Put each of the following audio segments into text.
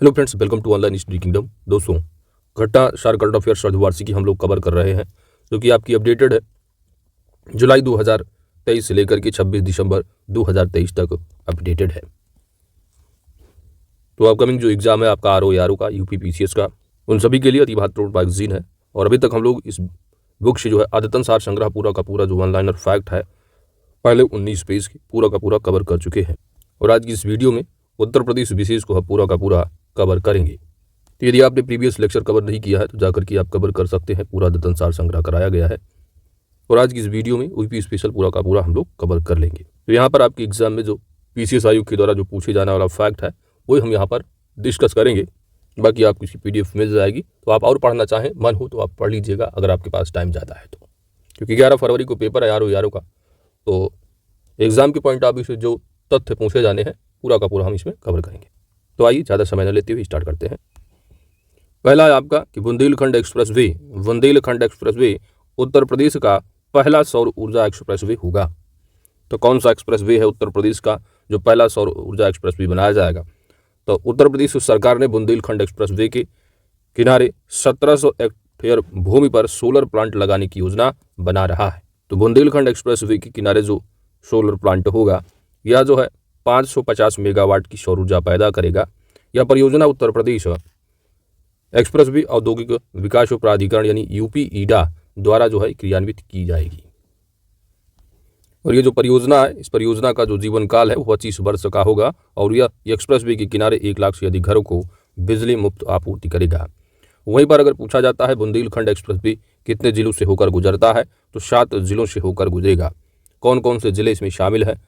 Hello friends, welcome to Online Study Kingdom. दोस्तों, घटना सार करंट अफेयर्स अर्धवार्षिकी हम लोग कवर कर रहे हैं, जो कि आपकी अपडेटेड है जुलाई 2023 से लेकर के 26 दिसंबर 2023 तक अपडेटेड है। तो अपकमिंग जो एग्जाम है आपका आरओ का, यूपी पीसीएस का, उन सभी के लिए अति महत्वपूर्ण मैगजीन है। और अभी तक हम लोग इस बुक से जो है आदतन सार संग्रह पूरा का पूरा जो वन लाइनर फैक्ट है पहले 19 पेज की पूरा का पूरा कवर कर चुके हैं। और आज की इस वीडियो में उत्तर प्रदेश विशेष को पूरा का पूरा कवर करेंगे। तो यदि आपने प्रीवियस लेक्चर कवर नहीं किया है तो जाकर के आप कवर कर सकते हैं। पूरा आदतन सार संग्रह कराया गया है और आज की इस वीडियो में यूपी स्पेशल पूरा का पूरा हम लोग कवर कर लेंगे। तो यहाँ पर आपके एग्जाम में जो पीसीएस आयोग के द्वारा जो पूछे जाने वाला फैक्ट है वही हम यहाँ पर डिस्कस करेंगे। बाकी आपको इसकी पीडीएफ मिल जाएगी, तो आप और पढ़ना चाहें, मन हो तो आप पढ़ लीजिएगा अगर आपके पास टाइम ज़्यादा है तो, क्योंकि 11 फरवरी को पेपर है आरओ का। तो एग्जाम के पॉइंट ऑफ व्यू से जो तथ्य पूछे जाने हैं पूरा का पूरा हम इसमें कवर करेंगे। तो आइए ज़्यादा समय न लेते हुए स्टार्ट करते हैं। पहला है आपका कि बुंदेलखंड एक्सप्रेसवे उत्तर प्रदेश का पहला सौर ऊर्जा एक्सप्रेसवे होगा। तो कौन सा एक्सप्रेसवे है उत्तर प्रदेश का जो पहला सौर ऊर्जा एक्सप्रेसवे बनाया जाएगा? तो उत्तर प्रदेश सरकार ने बुंदेलखंड एक्सप्रेसवे के किनारे 1700 हेक्टेयर भूमि पर सोलर प्लांट लगाने की योजना बना रहा है। तो बुंदेलखंड एक्सप्रेसवे के किनारे जो सोलर प्लांट होगा यह जो है 550 मेगावाट की सौर ऊर्जा पैदा करेगा। यह परियोजना उत्तर प्रदेश एक्सप्रेसवे औद्योगिक विकास प्राधिकरण यानी यूपी ईडा द्वारा जो है क्रियान्वित की जाएगी। और ये जो परियोजना है, इस परियोजना का जो जीवन काल है वो 25 वर्ष का होगा और यह एक्सप्रेसवे के किनारे 1 लाख से अधिक घरों को बिजली मुफ्त आपूर्ति करेगा। वहीं पर अगर पूछा जाता है बुंदेलखंड एक्सप्रेसवे कितने जिलों से होकर गुजरता है, तो 7 जिलों से होकर गुजरेगा। कौन कौन से जिले इसमें शामिल है?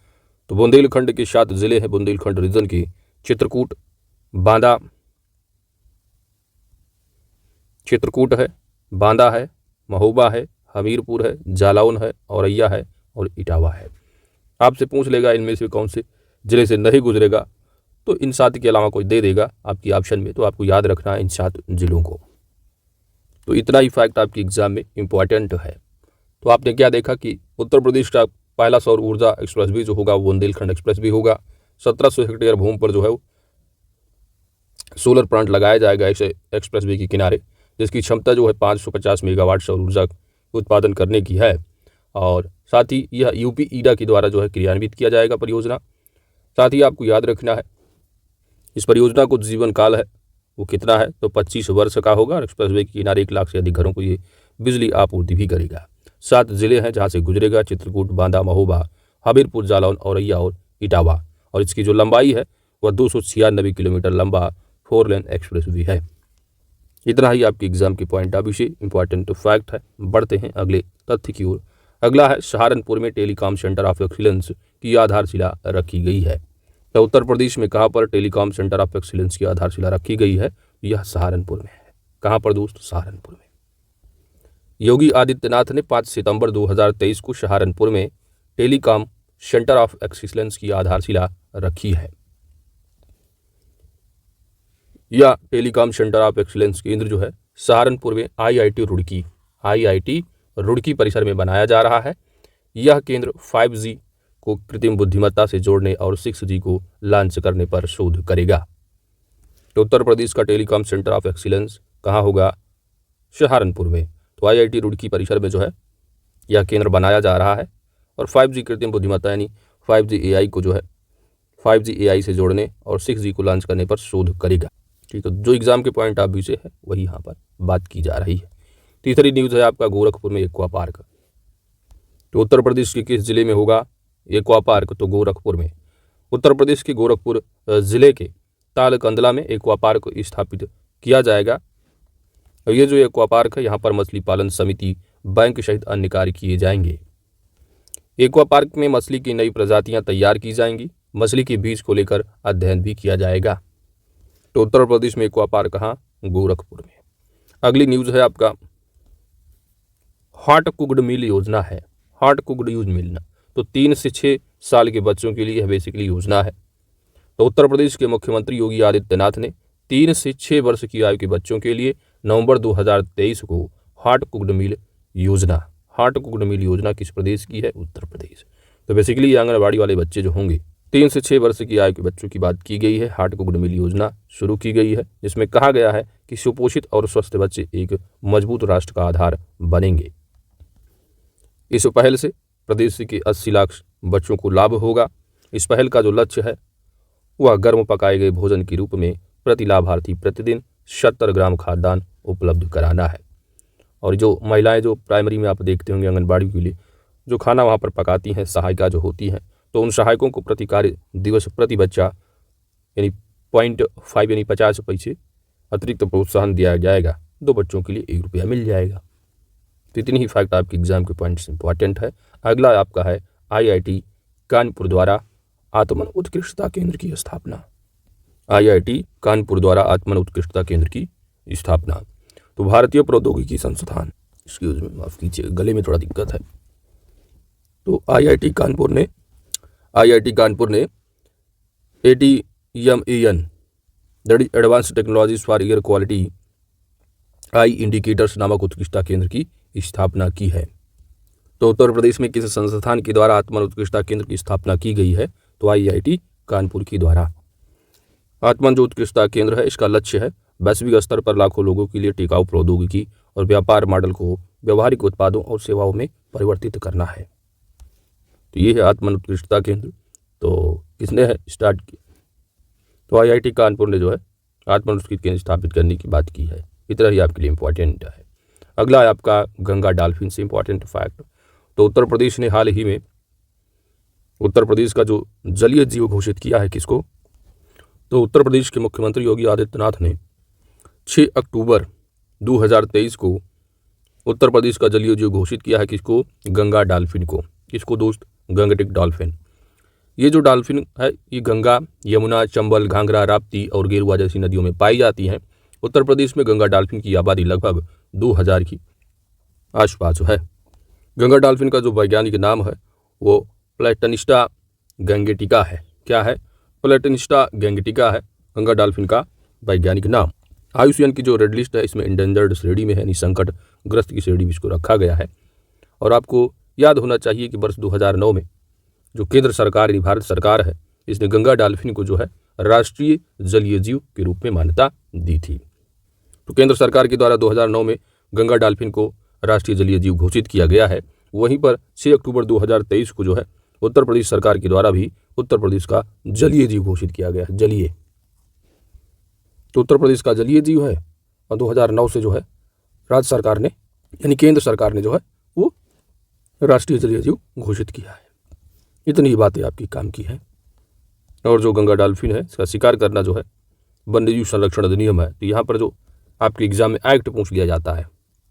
तो बुंदेलखंड के 7 जिले हैं बुंदेलखंड रीजन के: चित्रकूट, बांदा, बांदा है, महोबा है, हमीरपुर है, जालौन है, औरैया है और इटावा है। आपसे पूछ लेगा इनमें से कौन से जिले से नहीं गुजरेगा, तो इन 7 के अलावा कोई दे देगा आपकी ऑप्शन में, तो आपको याद रखना है इन 7 जिलों को। तो इतना ही फैक्ट आपकी एग्जाम में इम्पॉर्टेंट है। तो आपने क्या देखा कि उत्तर प्रदेश का पहला सौर ऊर्जा एक्सप्रेसवे जो होगा वो बुंदेलखंड एक्सप्रेसवे होगा। 1700 हेक्टेयर भूमि पर जो है वो सोलर प्लांट लगाया जाएगा इस एक्सप्रेसवे के किनारे, जिसकी क्षमता जो है 550 मेगावाट सौर ऊर्जा उत्पादन करने की है। और साथ ही यह यूपी ईडा के द्वारा जो है क्रियान्वित किया जाएगा परियोजना। साथ ही आपको याद रखना है इस परियोजना को जीवन काल है वो कितना है, तो 25 वर्ष का होगा और एक्सप्रेसवे के किनारे 1 लाख से अधिक घरों को ये बिजली आपूर्ति भी करेगा। 7 जिले हैं जहाँ से गुजरेगा: चित्रकूट, बांदा, महोबा, हमीरपुर, जालौन, औरैया और इटावा। और इसकी जो लंबाई है वह 296 किलोमीटर लंबा 4 लेन एक्सप्रेसवे है। इतना ही आपके एग्जाम के पॉइंट ऑफ व्यू से इंपॉर्टेंट फैक्ट है। बढ़ते हैं अगले तथ्य की ओर। अगला है सहारनपुर में टेलीकॉम सेंटर ऑफ एक्सीलेंस की आधारशिला रखी गई है। तो उत्तर प्रदेश में कहाँ पर टेलीकॉम सेंटर ऑफ एक्सीलेंस की आधारशिला रखी गई है? यह सहारनपुर में है। कहाँ पर दोस्त? सहारनपुर में। योगी आदित्यनाथ ने 5 सितंबर 2023 को सहारनपुर में टेलीकॉम सेंटर ऑफ एक्सीलेंस की आधारशिला रखी है। यह टेलीकॉम सेंटर ऑफ एक्सीलेंस केंद्र जो है सहारनपुर में आईआईटी रुड़की परिसर में बनाया जा रहा है। यह केंद्र 5G को कृत्रिम बुद्धिमत्ता से जोड़ने और 6G को लॉन्च करने पर शोध करेगा। तो उत्तर प्रदेश का टेलीकॉम सेंटर ऑफ एक्सीलेंस कहाँ होगा? सहारनपुर में। तो आईआईटी रुड़की परिसर में जो है यह केंद्र बनाया जा रहा है और 5G कृत्रिम बुद्धिमत्ता यानी 5G AI को जो है 5G AI से जोड़ने और 6G को लॉन्च करने पर शोध करेगा। ठीक है, जो एग्जाम के पॉइंट ऑफ व्यू से है वही यहाँ पर बात की जा रही है। तीसरी न्यूज़ है आपका गोरखपुर में एक्वा पार्क। तो उत्तर प्रदेश के किस जिले में होगा एक्वा पार्क? तो गोरखपुर में। उत्तर प्रदेश के गोरखपुर जिले के तालकंदला में एक्वा पार्क स्थापित किया जाएगा। और ये जो एक्वा पार्क है यहाँ पर मछली पालन समिति, बैंक सहित अन्य कार्य किए जाएंगे। एक्वा पार्क में मछली की नई प्रजातियाँ तैयार की जाएंगी। मछली के बीज को लेकर अध्ययन भी किया जाएगा। तो उत्तर प्रदेश में एक्वा पार्क कहाँ? गोरखपुर में। अगली न्यूज़ है आपका हॉट कुक्ड मील योजना है। हॉट कुक्ड यूज मिलना, तो 3 से 6 साल के बच्चों के लिए यह बेसिकली योजना है। तो उत्तर प्रदेश के मुख्यमंत्री योगी आदित्यनाथ ने 3 से 6 वर्ष की आयु के बच्चों के लिए नवंबर 2023 को हॉट कुक्ड मील योजना किस प्रदेश की है? उत्तर प्रदेश। तो बेसिकली ये आंगनबाड़ी वाले बच्चे जो होंगे 3 से 6 वर्ष की आयु के बच्चों की बात की गई है। हार्ट कुक्ड मील योजना शुरू की गई है, जिसमें कहा गया है कि सुपोषित और स्वस्थ बच्चे एक मजबूत राष्ट्र का आधार बनेंगे। इस पहल से प्रदेश के 80 लाख बच्चों को लाभ होगा। इस पहल का जो लक्ष्य है वह गर्म पकाए गए भोजन के रूप में प्रति लाभार्थी प्रतिदिन 70 ग्राम खाद्यान्न उपलब्ध कराना है। और जो महिलाएं जो प्राइमरी में आप देखते होंगे आंगनबाड़ी के लिए जो खाना वहाँ पर पकाती हैं, सहायिका जो होती हैं, तो उन सहायकों को प्रति कार्य दिवस प्रति बच्चा यानी 0.5 यानी 50 पैसे अतिरिक्त प्रोत्साहन दिया जाएगा। 2 बच्चों के लिए 1 रुपया मिल जाएगा। तो इतनी ही फैक्ट आपके एग्जाम के पॉइंट्स इंपॉर्टेंट है। अगला आपका है IIT कानपुर द्वारा आत्मन उत्कृष्टता केंद्र की स्थापना। IIT कानपुर द्वारा आत्मन उत्कृष्टता केंद्र की स्थापना। तो भारतीय प्रौद्योगिकी संस्थान, एक्सक्यूज में माफ कीजिए गले में थोड़ा दिक्कत है। तो IIT कानपुर ने ATMAN that is advance technologies for air quality I indicators नामक उत्कृष्टता केंद्र की स्थापना की है। तो उत्तर प्रदेश में किस संस्थान के द्वारा आत्मन उत्कृष्टता केंद्र की स्थापना की गई है? तो IIT कानपुर की द्वारा। आत्मन जो उत्कृष्टता केंद्र है, इसका लक्ष्य है वैश्विक स्तर पर लाखों लोगों के लिए टिकाऊ प्रौद्योगिकी और व्यापार मॉडल को व्यवहारिक उत्पादों और सेवाओं में परिवर्तित करना है। तो ये है आत्मन उत्कृष्टता केंद्र। तो किसने है स्टार्ट किया? तो IIT कानपुर ने जो है आत्मन उत्कृष्टता केंद्र स्थापित करने की बात की है। इतना ही आपके लिए इम्पोर्टेंट है। अगला है आपका गंगा डॉल्फिन से इम्पोर्टेंट फैक्ट। तो उत्तर प्रदेश ने हाल ही में उत्तर प्रदेश का जो जलीय जीव घोषित किया है किसको? तो उत्तर प्रदेश के मुख्यमंत्री योगी आदित्यनाथ ने 6 अक्टूबर 2023 को उत्तर प्रदेश का जलीय जीव घोषित किया है किसको? गंगा डॉल्फिन को। किसको दोस्त? गंगटिक डॉल्फिन। ये जो डॉल्फिन है ये गंगा, यमुना, चंबल, घाघरा, राप्ती और गेरुआ जैसी नदियों में पाई जाती हैं। उत्तर प्रदेश में गंगा डॉल्फिन की आबादी लगभग 2000 की आसपास है। गंगा डॉल्फिन का जो वैज्ञानिक नाम है वो प्लेटनिस्टा गैंगेटिका है। क्या है? प्लेटनिस्टा गैंगेटिका है गंगा डॉल्फिन का वैज्ञानिक नाम। IUCN की जो रेड लिस्ट है इसमें इंडेंजर्ड श्रेणी में है, यानी संकट ग्रस्त की श्रेणी में इसको रखा गया है। और आपको याद होना चाहिए कि वर्ष 2009 में जो केंद्र सरकार यानी भारत सरकार है, इसने गंगा डॉल्फिन को जो है राष्ट्रीय जलीय जीव के रूप में मान्यता दी थी। तो केंद्र सरकार के द्वारा 2009 में गंगा डॉल्फिन को राष्ट्रीय जलीय जीव घोषित किया गया है। वहीं पर 6 अक्टूबर 2023 को जो है उत्तर प्रदेश सरकार के द्वारा भी उत्तर प्रदेश का जलीय जीव घोषित किया गया है। जलीय, तो उत्तर प्रदेश का जलीय जीव है और 2009 से जो है राज्य सरकार ने यानी केंद्र सरकार ने जो है वो राष्ट्रीय जलीय जीव घोषित किया है। इतनी ही बातें आपकी काम की है। और जो गंगा डॉल्फिन है इसका शिकार करना जो है वन्यजीव संरक्षण अधिनियम है। तो यहाँ पर जो आपके एग्जाम में एक्ट पूछ लिया जाता है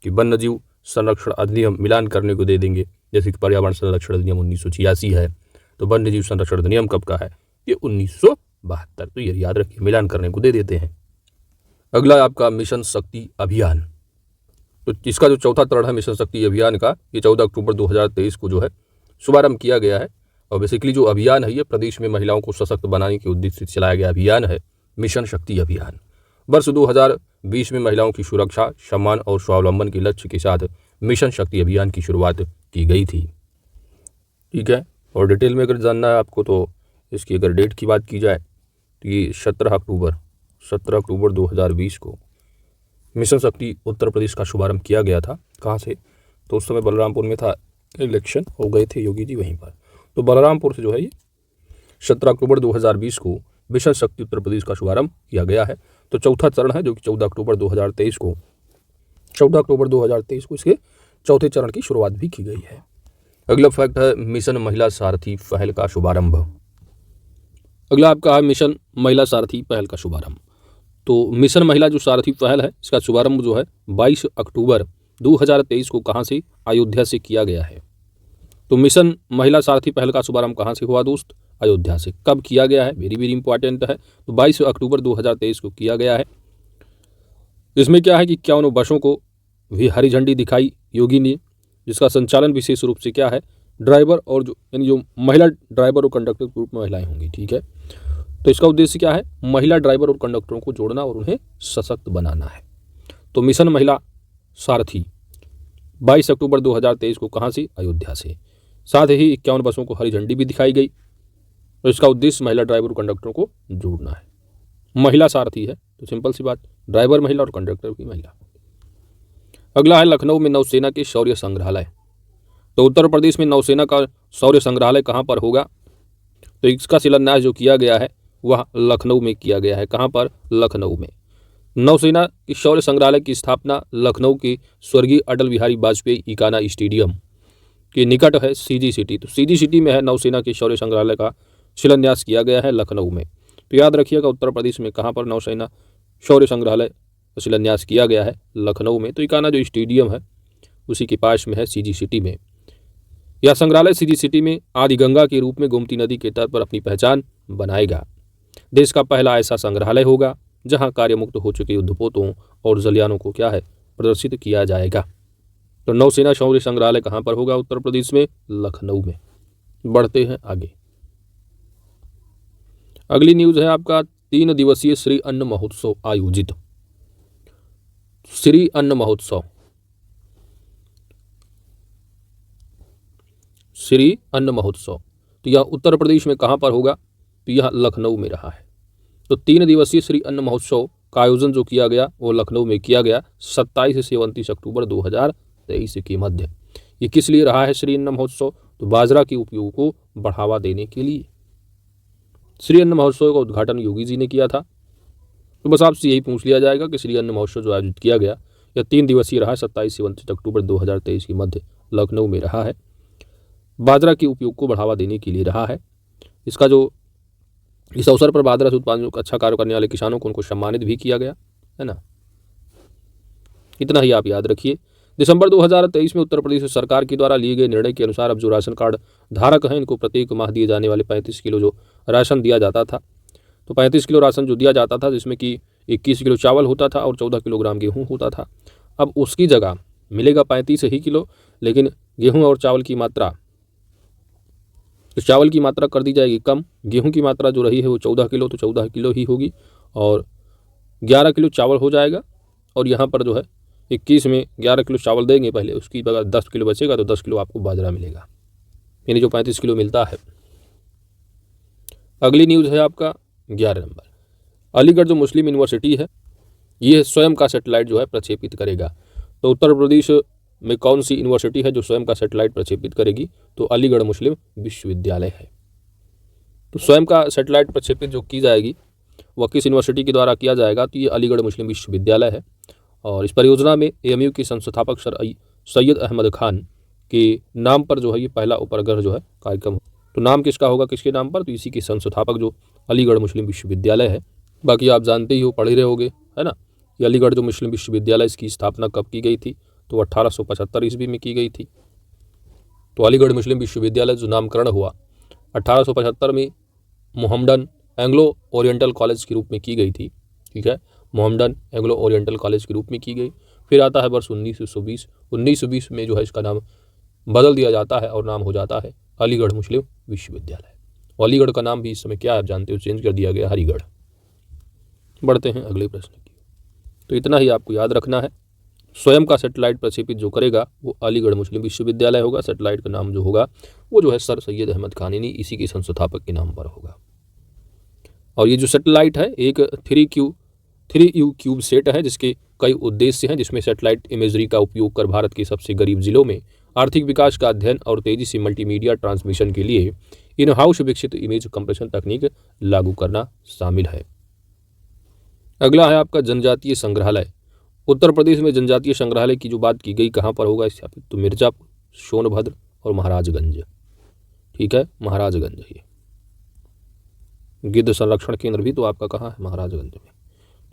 कि वन्यजीव संरक्षण अधिनियम मिलान करने को दे देंगे, जैसे कि पर्यावरण संरक्षण अधिनियम 1986 है। तो वन्यजीव संरक्षण अधिनियम कब का है? ये 1972। तो ये याद रखिए, मिलान करने को दे देते हैं। अगला आपका मिशन शक्ति अभियान। तो इसका जो चौथा चरण है मिशन शक्ति अभियान का, ये 14 अक्टूबर 2023 को जो है शुभारंभ किया गया है। और बेसिकली जो अभियान है ये प्रदेश में महिलाओं को सशक्त बनाने के उद्देश्य से चलाया गया अभियान है मिशन शक्ति अभियान। वर्ष 2020 में महिलाओं की सुरक्षा, सम्मान और स्वावलंबन के लक्ष्य के साथ मिशन शक्ति अभियान की शुरुआत की गई थी। ठीक है। और डिटेल में अगर जानना है आपको तो इसकी अगर डेट की बात की जाए तो ये 17 अक्टूबर 2020 को मिशन शक्ति उत्तर प्रदेश का शुभारंभ किया गया था। कहाँ से? तो उस समय बलरामपुर में था, इलेक्शन हो गए थे योगी जी वहीं पर। तो बलरामपुर से जो है ये 17 अक्टूबर 2020 को मिशन शक्ति उत्तर प्रदेश का शुभारंभ किया गया है। तो चौथा चरण है जो कि 14 अक्टूबर 2023 को इसके चौथे चरण की शुरुआत भी की गई है। अगला फैक्ट है मिशन महिला सारथी पहल का शुभारंभ। अगला आपका है मिशन महिला सारथी पहल का शुभारंभ। तो मिशन महिला जो सारथी पहल है इसका शुभारंभ जो है 22 अक्टूबर 2023 को कहाँ से? अयोध्या से किया गया है। तो मिशन महिला सारथी पहल का शुभारंभ कहाँ से हुआ दोस्त? अयोध्या से। कब किया गया है? वेरी वेरी इंपॉर्टेंट है। तो 22 अक्टूबर 2023 को किया गया है। इसमें क्या है कि 51 बसों को भी हरी झंडी दिखाई योगी ने, जिसका संचालन विशेष रूप से क्या है ड्राइवर और जो यानी जो महिला ड्राइवर और कंडक्टर के रूप में महिलाएं होंगी। ठीक है। तो इसका उद्देश्य क्या है? महिला ड्राइवर और कंडक्टरों को जोड़ना और उन्हें सशक्त बनाना है। तो मिशन महिला सारथी 22 अक्टूबर 2023 को कहाँ से? अयोध्या से। साथ ही 51 बसों को हरी झंडी भी दिखाई गई। और इसका उद्देश्य महिला ड्राइवर और कंडक्टरों को जोड़ना है। महिला सारथी है तो सिंपल सी बात, ड्राइवर महिला और कंडक्टर भी महिला। अगला है लखनऊ में नौसेना के शौर्य संग्रहालय। तो उत्तर प्रदेश में नौसेना का शौर्य संग्रहालय कहाँ पर होगा? तो इसका शिलान्यास जो किया गया है वह लखनऊ में किया गया है। कहाँ पर? लखनऊ में। नौसेना की शौर्य संग्रहालय की स्थापना लखनऊ के स्वर्गीय अटल बिहारी वाजपेयी इकाना स्टेडियम के निकट है, सीजी सिटी। तो सीजी सिटी में है नौसेना के शौर्य संग्रहालय का शिलान्यास किया गया है लखनऊ में। तो याद रखिएगा उत्तर प्रदेश में कहाँ पर नौसेना शौर्य संग्रहालय का शिलान्यास किया गया है? लखनऊ में। तो इकाना जो स्टेडियम है उसी के पास में है, सीजी सिटी में। यह संग्रहालय सीजी सिटी में आदि गंगा के रूप में गोमती नदी के तट पर अपनी पहचान बनाएगा। देश का पहला ऐसा संग्रहालय होगा जहां कार्यमुक्त हो चुके युद्धपोतों और जलियानों को क्या है, प्रदर्शित किया जाएगा। तो नौसेना शौर्य संग्रहालय कहां पर होगा? उत्तर प्रदेश में, लखनऊ में। बढ़ते हैं आगे। अगली न्यूज है आपका 3 दिवसीय श्री अन्न महोत्सव आयोजित। श्री अन्न महोत्सव, श्री अन्न महोत्सव, तो यह उत्तर प्रदेश में कहां पर होगा? तो यह लखनऊ में रहा है। तो 3 दिवसीय श्री अन्न महोत्सव का आयोजन जो किया गया वो लखनऊ में किया गया 27 से 29 अक्टूबर 2023 के मध्य। ये किस लिए रहा है श्री अन्न महोत्सव? तो बाजरा के उपयोग को बढ़ावा देने के लिए। श्री अन्न महोत्सव का उद्घाटन योगी जी ने किया था। तो बस आपसे यही पूछ लिया जाएगा कि श्री अन्न महोत्सव जो आयोजित किया गया यह 3 दिवसीय रहा, 27 से 29 अक्टूबर 2023 के मध्य लखनऊ में रहा है। बाजरा के उपयोग को बढ़ावा देने के लिए रहा है। इसका जो इस अवसर पर बाजरा से उत्पादन का अच्छा कार्य करने वाले किसानों को उनको सम्मानित भी किया गया है ना। इतना ही आप याद रखिए। दिसंबर 2023 में उत्तर प्रदेश सरकार के द्वारा लिए गए निर्णय के अनुसार अब जो राशन कार्ड धारक हैं इनको प्रत्येक माह दिए जाने वाले 35 किलो जो राशन दिया जाता था, तो 35 किलो राशन जो दिया जाता था जिसमें कि 21 किलो चावल होता था और 14 किलोग्राम गेहूँ होता था, अब उसकी जगह मिलेगा 35 ही किलो, लेकिन गेहूँ और चावल की मात्रा, तो चावल की मात्रा कर दी जाएगी कम। गेहूं की मात्रा जो रही है वो 14 किलो, तो 14 किलो ही होगी और 11 किलो चावल हो जाएगा। और यहाँ पर जो है 21 में 11 किलो चावल देंगे पहले, उसकी जगह 10 किलो बचेगा तो 10 किलो आपको बाजरा मिलेगा, यानी जो 35 किलो मिलता है। अगली न्यूज़ है आपका 11 नंबर। अलीगढ़ जो मुस्लिम यूनिवर्सिटी है ये स्वयं का सेटेलाइट जो है प्रक्षेपित करेगा। तो उत्तर प्रदेश में कौन सी यूनिवर्सिटी है जो स्वयं का सेटेलाइट प्रक्षेपित करेगी? तो अलीगढ़ मुस्लिम विश्वविद्यालय है। तो स्वयं का सेटेलाइट प्रक्षेपित जो की जाएगी वह किस यूनिवर्सिटी के द्वारा किया जाएगा? तो ये अलीगढ़ मुस्लिम विश्वविद्यालय है। और इस परियोजना में एएमयू के संस्थापक सर सैयद अहमद खान के नाम पर जो है ये पहला उपग्रह जो है कार्यक्रम। तो नाम किसका होगा, किसके नाम पर? तो इसी के संस्थापक जो अलीगढ़ मुस्लिम विश्वविद्यालय है। बाकी आप जानते ही हो, पढ़ ही रहे होगे, है ना। ये अलीगढ़ जो मुस्लिम विश्वविद्यालय इसकी स्थापना कब की गई थी? तो 1875 ईस्वी में की गई थी। तो अलीगढ़ मुस्लिम विश्वविद्यालय जो नामकरण हुआ 1875 में मोहम्मडन एंग्लो ओरिएंटल कॉलेज के रूप में की गई थी। ठीक है, मोहम्मडन एंग्लो ओरिएंटल कॉलेज के रूप में की गई। फिर आता है वर्ष 1920 में जो है इसका नाम बदल दिया जाता है और नाम हो जाता है अलीगढ़ मुस्लिम विश्वविद्यालय। अलीगढ़ का नाम भी इस समय क्या आप जानते हो, चेंज कर दिया गया हरिगढ़। बढ़ते हैं अगले प्रश्न की। तो इतना ही आपको याद रखना है। स्वयं का सेटेलाइट प्रक्षेपित जो करेगा वो अलीगढ़ मुस्लिम विश्वविद्यालय होगा। सेटेलाइट का नाम जो होगा वो जो है सर सैयद अहमद खान, यानी इसी के संस्थापक के नाम पर होगा। और ये जो सेटेलाइट है एक 3U क्यूब सेट है जिसके कई उद्देश्य हैं, जिसमें सेटेलाइट इमेजरी का उपयोग कर भारत के सबसे गरीब जिलों में आर्थिक विकास का अध्ययन और तेजी से मल्टीमीडिया ट्रांसमिशन के लिए इन हाउस विकसित इमेज कंप्रेशन तकनीक लागू करना शामिल है। अगला है आपका जनजातीय संग्रहालय। उत्तर प्रदेश में जनजातीय संग्रहालय की जो बात की गई कहाँ पर होगा स्थापित? तो मिर्जापुर, सोनभद्र और महाराजगंज। ठीक है, महाराजगंज। ये गिद्ध संरक्षण केंद्र भी तो आपका कहाँ है? महाराजगंज में।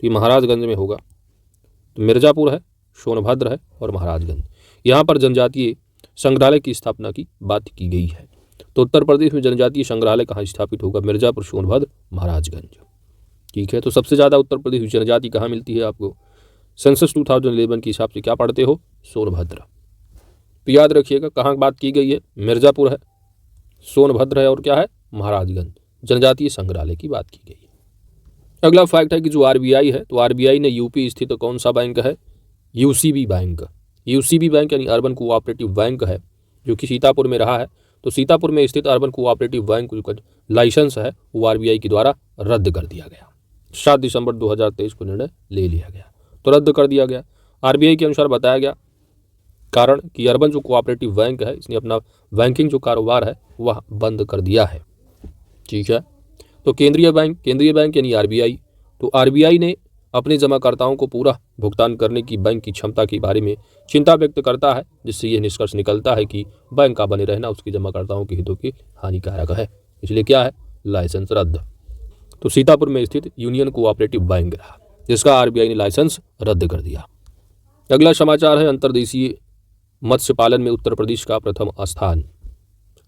तो ये महाराजगंज में होगा। तो मिर्जापुर है, सोनभद्र है और महाराजगंज, यहाँ पर जनजातीय संग्रहालय की स्थापना की बात की गई है। तो उत्तर प्रदेश में जनजातीय संग्रहालय कहाँ स्थापित होगा? मिर्जापुर, सोनभद्र, महाराजगंज। ठीक है, तो सबसे ज़्यादा उत्तर प्रदेश में जनजाति कहाँ मिलती है आपको? सेंसस 2011 के हिसाब से क्या पढ़ते हो? सोनभद्र। तो याद रखिएगा कहाँ बात की गई है? मिर्जापुर है, सोनभद्र है और क्या है? महाराजगंज। जनजातीय संग्रहालय की बात की गई है। अगला फैक्ट है कि जो आरबीआई है, तो आरबीआई ने यूपी स्थित कौन सा बैंक है? UCB bank. यूसीबी बैंक यानी अर्बन कोऑपरेटिव बैंक है जो कि सीतापुर में रहा है। तो सीतापुर में स्थित अर्बन कोऑपरेटिव बैंक का लाइसेंस है वो आरबीआई के द्वारा रद्द कर दिया गया। 7 दिसंबर 2023 को निर्णय ले लिया गया, तो रद्द कर दिया गया। आरबीआई के अनुसार बताया गया कारण कि अर्बन जो कोऑपरेटिव बैंक है इसने अपना बैंकिंग जो कारोबार है वह बंद कर दिया है। ठीक है, तो केंद्रीय बैंक यानी आरबीआई, तो आरबीआई ने अपने जमाकर्ताओं को पूरा भुगतान करने की बैंक की क्षमता के बारे में चिंता व्यक्त करता है, जिससे यह निष्कर्ष निकलता है कि बैंक का बने रहना उसकी जमाकर्ताओं के हितों की हानिकारक है। इसलिए क्या है, लाइसेंस रद्द। तो सीतापुर में स्थित यूनियन कोऑपरेटिव बैंक रहा जिसका आरबीआई ने लाइसेंस रद्द कर दिया। अगला समाचार है अंतर्देशीय मत्स्य पालन में उत्तर प्रदेश का प्रथम स्थान।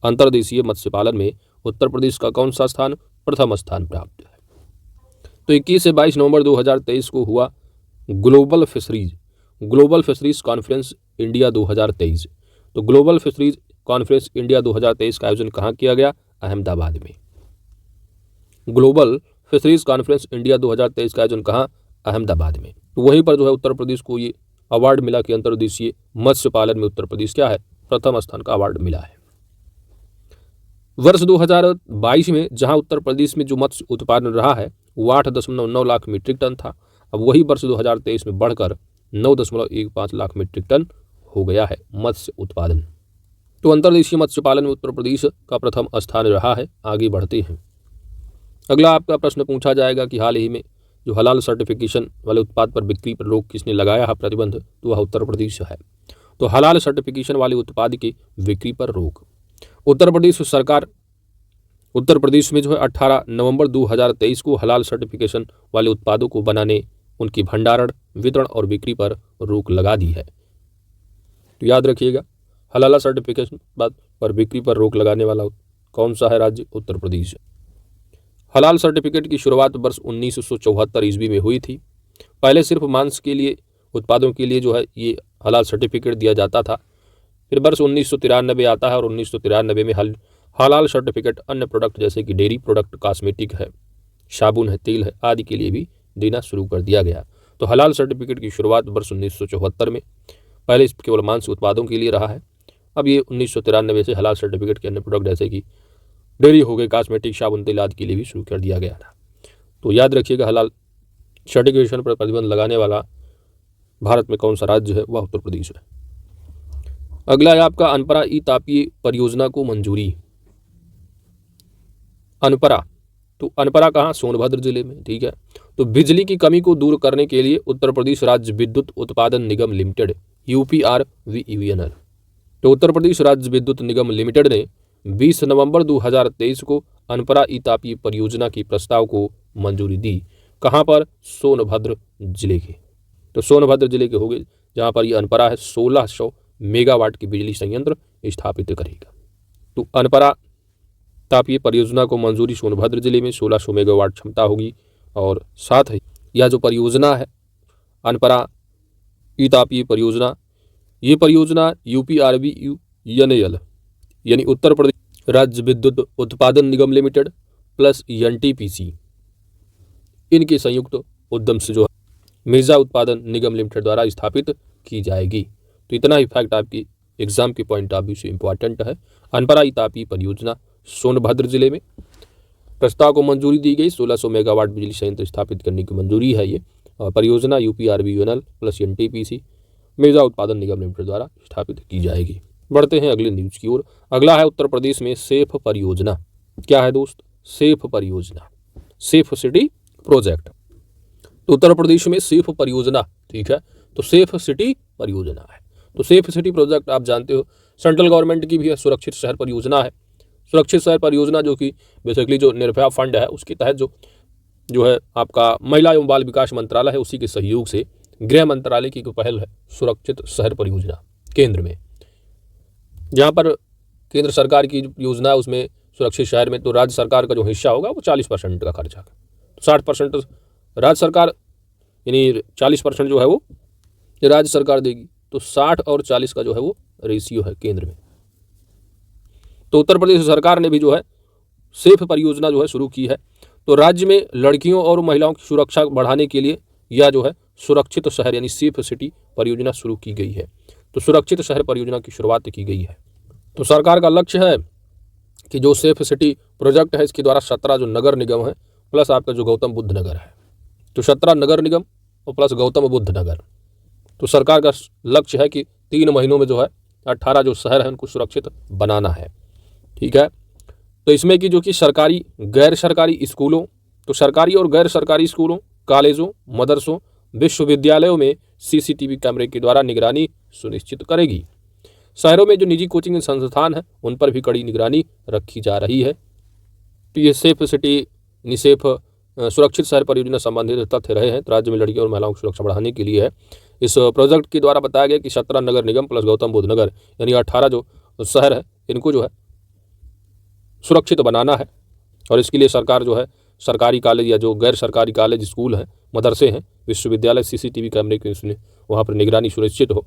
अंतर्देशीय मत्स्य पालन में उत्तर प्रदेश का कौन सा स्थान प्रथम स्थान प्राप्त है? तो 21 से 22 नवंबर 2023 को हुआ ग्लोबल फिशरीज कॉन्फ्रेंस इंडिया 2023। तो ग्लोबल फिशरीज कॉन्फ्रेंस इंडिया 2023 का आयोजन कहाँ किया गया? अहमदाबाद में। ग्लोबल फिशरीज कॉन्फ्रेंस इंडिया 2023 का आयोजन कहाँ? अहमदाबाद में। तो वहीं पर जो है उत्तर प्रदेश को ये अवार्ड मिला कि अंतर्देशीय मत्स्य पालन में उत्तर प्रदेश क्या है, प्रथम स्थान का अवार्ड मिला है। वर्ष 2022 में जहां उत्तर प्रदेश में जो मत्स्य उत्पादन रहा है वो 8.9 लाख मीट्रिक टन था, अब वही वर्ष 2023 में बढ़कर 9.15 लाख मीट्रिक टन हो गया है मत्स्य उत्पादन। तो अंतर्देशीय मत्स्य पालन में उत्तर प्रदेश का प्रथम स्थान रहा है। आगे बढ़ते हैं। अगला आपका प्रश्न पूछा जाएगा कि हाल ही में जो हलाल सर्टिफिकेशन वाले उत्पाद पर बिक्री पर रोक किसने लगाया है प्रतिबंध? तो वह उत्तर प्रदेश है। तो हलाल सर्टिफिकेशन वाले उत्पाद की बिक्री पर रोक उत्तर प्रदेश में जो है 18 नवंबर 2023 को हलाल सर्टिफिकेशन वाले उत्पादों को बनाने, उनकी भंडारण, वितरण और बिक्री पर रोक लगा दी है। तो याद रखिएगा, हलाल सर्टिफिकेशन पर बिक्री पर रोक लगाने वाला कौन सा है राज्य? उत्तर प्रदेश। हलाल सर्टिफिकेट की शुरुआत वर्ष 1974 ईस्वी में हुई थी। पहले सिर्फ मांस के लिए उत्पादों के लिए जो है ये हलाल सर्टिफिकेट दिया जाता था। फिर वर्ष 1993 आता है और 1993 में हलाल सर्टिफिकेट अन्य प्रोडक्ट जैसे कि डेयरी प्रोडक्ट, कॉस्मेटिक है, साबुन है, तेल है आदि के लिए भी देना शुरू कर दिया गया। तो हलाल सर्टिफिकेट की शुरुआत वर्ष 1974 में, पहले केवल मांस उत्पादों के लिए रहा है। अब ये 1993 से हलाल सर्टिफिकेट के अन्य प्रोडक्ट जैसे कि डेयरी हो गए, कॉस्मेटिक, साबुन, तेल आदि के लिए भी शुरू कर दिया गया था। तो याद रखिएगा, हलाल सर्टिफिकेशन पर प्रतिबंध लगाने वाला भारत में कौन सा राज्य है? वह उत्तर प्रदेश है। अगला है आपका अनपरा ई तापीय परियोजना को मंजूरी। अनपरा, तो अनपरा कहाँ? सोनभद्र जिले में। ठीक है, तो बिजली की कमी को दूर करने के लिए उत्तर प्रदेश राज्य विद्युत उत्पादन निगम लिमिटेड UPRVENL, तो उत्तर प्रदेश राज्य विद्युत निगम लिमिटेड ने 20 नवंबर 2023 को अनपरा ई तापीय परियोजना की प्रस्ताव को मंजूरी दी। कहाँ पर? सोनभद्र जिले के। तो सोनभद्र जिले के हो गए जहाँ पर ये अनपरा है 1600 मेगावाट की बिजली संयंत्र स्थापित करेगा। तो अनपरा तापीय परियोजना को मंजूरी, सोनभद्र जिले में 1600 मेगावाट क्षमता होगी। और साथ ही यह जो परियोजना है अनपरा ई तापीय परियोजना, ये परियोजना UPRVENL यानी उत्तर प्रदेश राज्य विद्युत उत्पादन निगम लिमिटेड प्लस NTPC इनके संयुक्त उद्यम से जो है मिर्जा उत्पादन निगम लिमिटेड द्वारा स्थापित की जाएगी। तो इतना ही फैक्ट आपकी एग्जाम के पॉइंट ऑफ व्यू से इंपॉर्टेंट है। अनपरा ई तापीय परियोजना सोनभद्र जिले में प्रस्ताव को मंजूरी दी गई। 1600 मेगावाट बिजली संयंत्र स्थापित करने की मंजूरी है ये। परियोजना UPRVENL प्लस NTPC मिर्जा उत्पादन निगम लिमिटेड द्वारा स्थापित की जाएगी। बढ़ते हैं अगले न्यूज की ओर। अगला है उत्तर प्रदेश में सेफ परियोजना। क्या है दोस्त? सेफ परियोजना, सेफ सिटी प्रोजेक्ट। तो उत्तर प्रदेश में सेफ परियोजना, ठीक है, तो सेफ सिटी परियोजना है। तो सेफ सिटी प्रोजेक्ट आप जानते हो सेंट्रल गवर्नमेंट की भी है, सुरक्षित शहर परियोजना है। सुरक्षित शहर परियोजना जो कि बेसिकली जो निर्भया फंड है उसके तहत जो है आपका महिला एवं बाल विकास मंत्रालय है, उसी के सहयोग से गृह मंत्रालय की पहल है सुरक्षित शहर परियोजना केंद्र में। जहाँ पर केंद्र सरकार की योजना है उसमें सुरक्षित शहर में तो राज्य सरकार का जो हिस्सा होगा वो 40% का खर्चा है। तो 60% राज्य सरकार यानी 40% जो है वो राज्य सरकार देगी। तो 60 और 40 का जो है वो रेशियो है केंद्र में। तो उत्तर प्रदेश सरकार ने भी जो है सेफ परियोजना जो है शुरू की है। तो राज्य में लड़कियों और महिलाओं की सुरक्षा बढ़ाने के लिए यह जो है सुरक्षित शहर यानी सेफ सिटी परियोजना शुरू की गई है। तो सुरक्षित शहर परियोजना की शुरुआत की गई है। तो सरकार का लक्ष्य है कि जो सेफ सिटी प्रोजेक्ट है इसके द्वारा 17 जो नगर निगम है प्लस आपका जो गौतम बुद्ध नगर है, तो 17 नगर निगम और प्लस गौतम बुद्ध नगर, तो सरकार का लक्ष्य है कि 3 महीनों में जो है 18 जो शहर हैं उनको सुरक्षित बनाना है। ठीक है, तो इसमें कि जो कि सरकारी गैर सरकारी स्कूलों, तो सरकारी और गैर सरकारी स्कूलों, कॉलेजों, मदरसों, विश्वविद्यालयों में सीसीटीवी कैमरे के द्वारा निगरानी सुनिश्चित करेगी। शहरों में जो निजी कोचिंग संस्थान हैं उन पर भी कड़ी निगरानी रखी जा रही है। तो ये सेफ सिटी सेफ सुरक्षित शहर परियोजना संबंधित तथ्य रहे हैं। तो राज्य में लड़कियों और महिलाओं की सुरक्षा बढ़ाने के लिए है। इस प्रोजेक्ट के द्वारा बताया गया कि 17 नगर निगम प्लस गौतम बुद्ध नगर यानी 18 जो शहर है इनको जो है सुरक्षित बनाना है। और इसके लिए सरकार जो है सरकारी कॉलेज या जो गैर सरकारी कॉलेज, स्कूल हैं, मदरसे हैं, विश्वविद्यालय सीसीटीवी कैमरे के वहाँ पर निगरानी सुनिश्चित हो।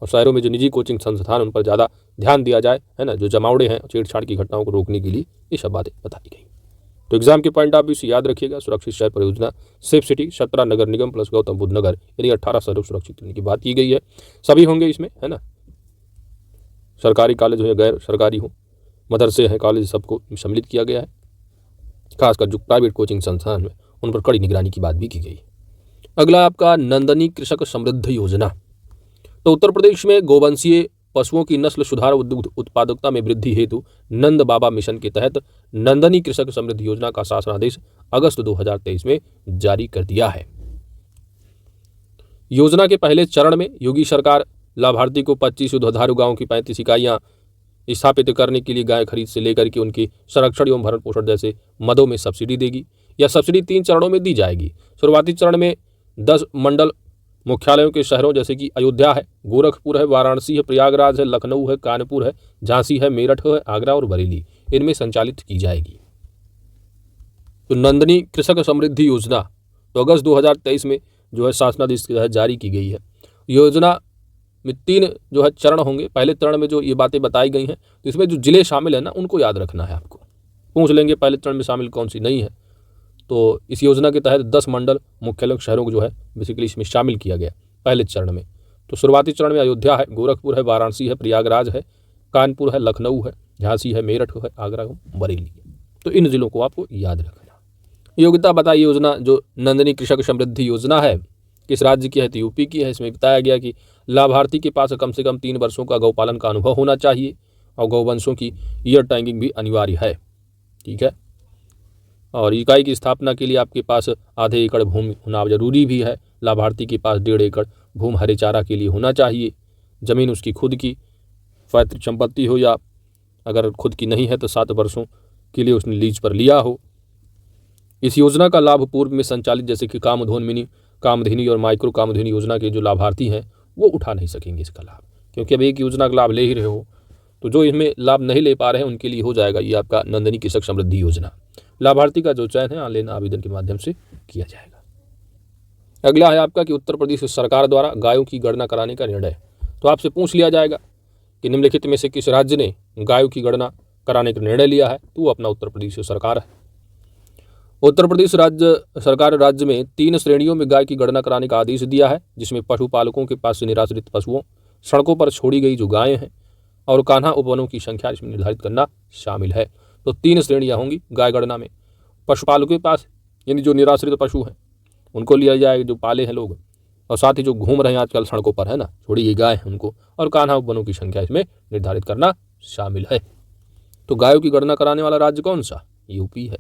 और शहरों में जो निजी कोचिंग संस्थान उन पर ज़्यादा ध्यान दिया जाए, है ना, जो जमावड़े हैं, छेड़छाड़ की घटनाओं को रोकने के लिए ये सब बातें बताई गई। तो एग्जाम के पॉइंट आप इसे याद रखिएगा। सुरक्षित शहर परियोजना सेफ सिटी 17 नगर निगम प्लस गौतम बुद्ध नगर यानी 18 शहरों सुरक्षित करने की बात की गई है। सभी होंगे इसमें, है ना, सरकारी कॉलेज हो या गैर सरकारी हो, मदरसे हैं, कॉलेज, सबको सम्मिलित किया गया है। खासकर जो प्राइवेट कोचिंग संस्थान में उन पर कड़ी निगरानी की बात भी की गई। अगला आपका नंदनी कृषक समृद्धि योजना। तो उत्तर प्रदेश में गोवंशीय पशुओं की नस्ल सुधार और दुग्ध उत्पादकता में वृद्धि हेतु नंद बाबा मिशन के तहत नंदनी कृषक समृद्धि योजना का शासनादेश अगस्त 2023 में जारी कर दिया है। योजना के पहले चरण में योगी सरकार लाभार्थी को 25 दुधारू गांवों की 35 इकाइयां स्थापित करने के लिए गाय खरीद से लेकर के उनकी संरक्षण एवं भरण पोषण जैसे मदों में सब्सिडी देगी। यह सब्सिडी 3 चरणों में दी जाएगी। शुरुआती चरण में 10 मंडल मुख्यालयों के शहरों जैसे कि अयोध्या है, गोरखपुर है, वाराणसी है, प्रयागराज है, लखनऊ है, कानपुर है, झांसी है, मेरठ है, आगरा और बरेली, इनमें संचालित की जाएगी। तो नंदनी कृषक समृद्धि योजना तो अगस्त 2023 में जो है शासनादेश के तहत जारी की गई है। योजना में 3 जो है चरण होंगे। पहले चरण में जो ये बातें बताई गई हैं तो इसमें जो जिले शामिल है ना उनको याद रखना है। आपको पूछ लेंगे पहले चरण में शामिल कौन सी नहीं है। तो इस योजना के तहत 10 मंडल मुख्यालय शहरों को जो है बेसिकली इसमें शामिल किया गया पहले चरण में। तो शुरुआती चरण में अयोध्या है, गोरखपुर है, वाराणसी है, प्रयागराज है, कानपुर है, लखनऊ है, झांसी है, मेरठ है, आगरा है, बरेली है। तो इन जिलों को आपको याद रखना। योग्यता बताइए। योजना जो नंदनी कृषक समृद्धि योजना है किस राज्य की है? तो यूपी की है। इसमें बताया गया कि लाभार्थी के पास कम से कम 3 वर्षों का गौपालन का अनुभव होना चाहिए और गौवंशों की ईयर टैगिंग भी अनिवार्य है। ठीक है, और इकाई की स्थापना के लिए आपके पास आधे एकड़ भूमि होना जरूरी भी है। लाभार्थी के पास 1.5 एकड़ भूमि हरे चारा के लिए होना चाहिए। ज़मीन उसकी खुद की पैतृक संपत्ति हो या अगर खुद की नहीं है तो 7 वर्षों के लिए उसने लीज पर लिया हो। इस योजना का लाभ पूर्व में संचालित जैसे कि कामधेनु, मिनी कामधेनु और माइक्रो कामधेनु योजना के जो लाभार्थी हैं वो उठा नहीं सकेंगे इसका लाभ, क्योंकि अब एक योजना का लाभ ले ही रहे हो। तो जो इसमें लाभ नहीं ले पा रहे हैं उनके लिए हो जाएगा ये आपका नंदनी कृषक समृद्धि योजना। लाभार्थी का जो चयन है ऑनलाइन आवेदन के माध्यम से किया जाएगा। अगला है आपका कि उत्तर प्रदेश सरकार द्वारा गायों की गणना कराने का निर्णय। तो आपसे पूछ लिया जाएगा कि निम्नलिखित में से किस राज्य ने गायों की गणना कराने का निर्णय लिया है? तो अपना उत्तर प्रदेश सरकार है। उत्तर प्रदेश राज्य सरकार राज्य में 3 श्रेणियों में गाय की गणना कराने का आदेश दिया है, जिसमें पशुपालकों के पास से निराश्रित पशुओं, सड़कों पर छोड़ी गई जो गायें हैं और कान्हा उपवनों की संख्या इसमें निर्धारित करना शामिल है। तो 3 श्रेणियां होंगी गाय गणना में। पशुपालकों के पास यानी जो निराश्रित पशु हैं उनको लिया जाएगा, जो पाले हैं लोग, और साथ ही जो घूम रहे हैं आजकल सड़कों पर, है ना, छोड़ी गई गाय है उनको, और कान्हा उपवनों की संख्या इसमें निर्धारित करना शामिल है। तो गायों की गणना कराने वाला राज्य कौन सा? यूपी है।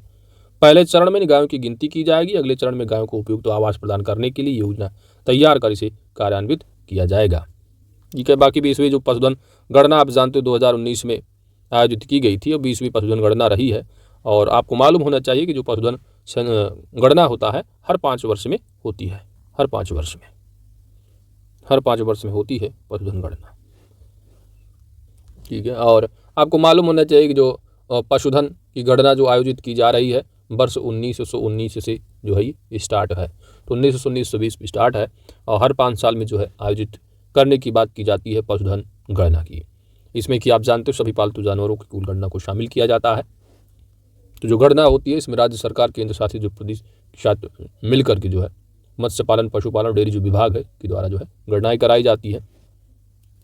पहले चरण में गायों की गिनती की जाएगी। अगले चरण में गायों को उपयुक्त आवास प्रदान करने के लिए योजना तैयार कर इसे कार्यान्वित किया जाएगा। ठीक है, बाकी 20वीं जो पशुधन गणना आप जानते हो 2019 में आयोजित की गई थी और 20वीं पशुधन गणना रही है। और आपको मालूम होना चाहिए कि जो पशुधन गणना होता है हर 5 वर्ष में होती है। हर 5 वर्ष में होती है पशुधन गणना। ठीक है, और आपको मालूम होना चाहिए कि जो पशुधन की गणना जो आयोजित की जा रही है वर्ष 1919 से जो है ये स्टार्ट है। तो 1919 से 20 स्टार्ट है और हर 5 साल में जो है आयोजित करने की बात की जाती है पशुधन गणना की। इसमें कि आप जानते हो सभी पालतू जानवरों की कुल गणना को शामिल किया जाता है। तो जो गणना होती है इसमें राज्य सरकार, केंद्र शासित जो प्रदेश के साथ मिलकर के जो है मत्स्य पालन, पशुपालन, डेयरी जो विभाग है के द्वारा जो है गणनाएँ कराई जाती है।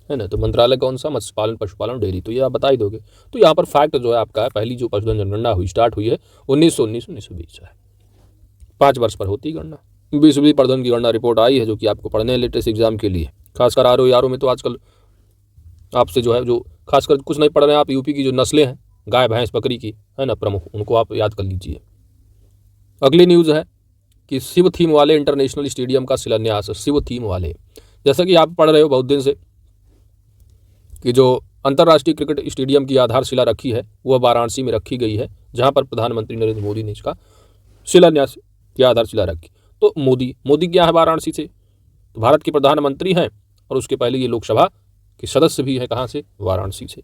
है ना। तो मंत्रालय कौन सा, मत्स्य पालन, पशुपालन, डेयरी, तो ये आप बता ही दोगे। तो यहाँ पर फैक्ट जो है आपका है, पहली जो पशुधन जनगणना हुई स्टार्ट हुई है 1919-1920 है, 5 वर्ष पर होती गणना। 20वीं पशुधन की गणना रिपोर्ट आई है जो कि आपको पढ़ने लेटेस्ट एग्जाम के लिए, खासकर आरओ में तो आजकल आपसे जो है, जो खासकर कुछ नहीं पढ़ रहे हैं आप, यूपी की जो नस्लें हैं गाय भैंस बकरी की, है ना, प्रमुख, उनको आप याद कर लीजिए। अगली न्यूज़ है कि शिव थीम वाले इंटरनेशनल स्टेडियम का शिलान्यास। शिव थीम वाले, जैसा कि आप पढ़ रहे हो बहुत दिन से कि जो अंतर्राष्ट्रीय क्रिकेट स्टेडियम की आधारशिला रखी है वह वाराणसी में रखी गई है, जहां पर प्रधानमंत्री नरेंद्र मोदी ने इसका शिलान्यास की आधारशिला रखी। तो मोदी क्या है वाराणसी से, तो भारत के प्रधानमंत्री हैं और उसके पहले ये लोकसभा के सदस्य भी है, कहाँ से, वाराणसी से।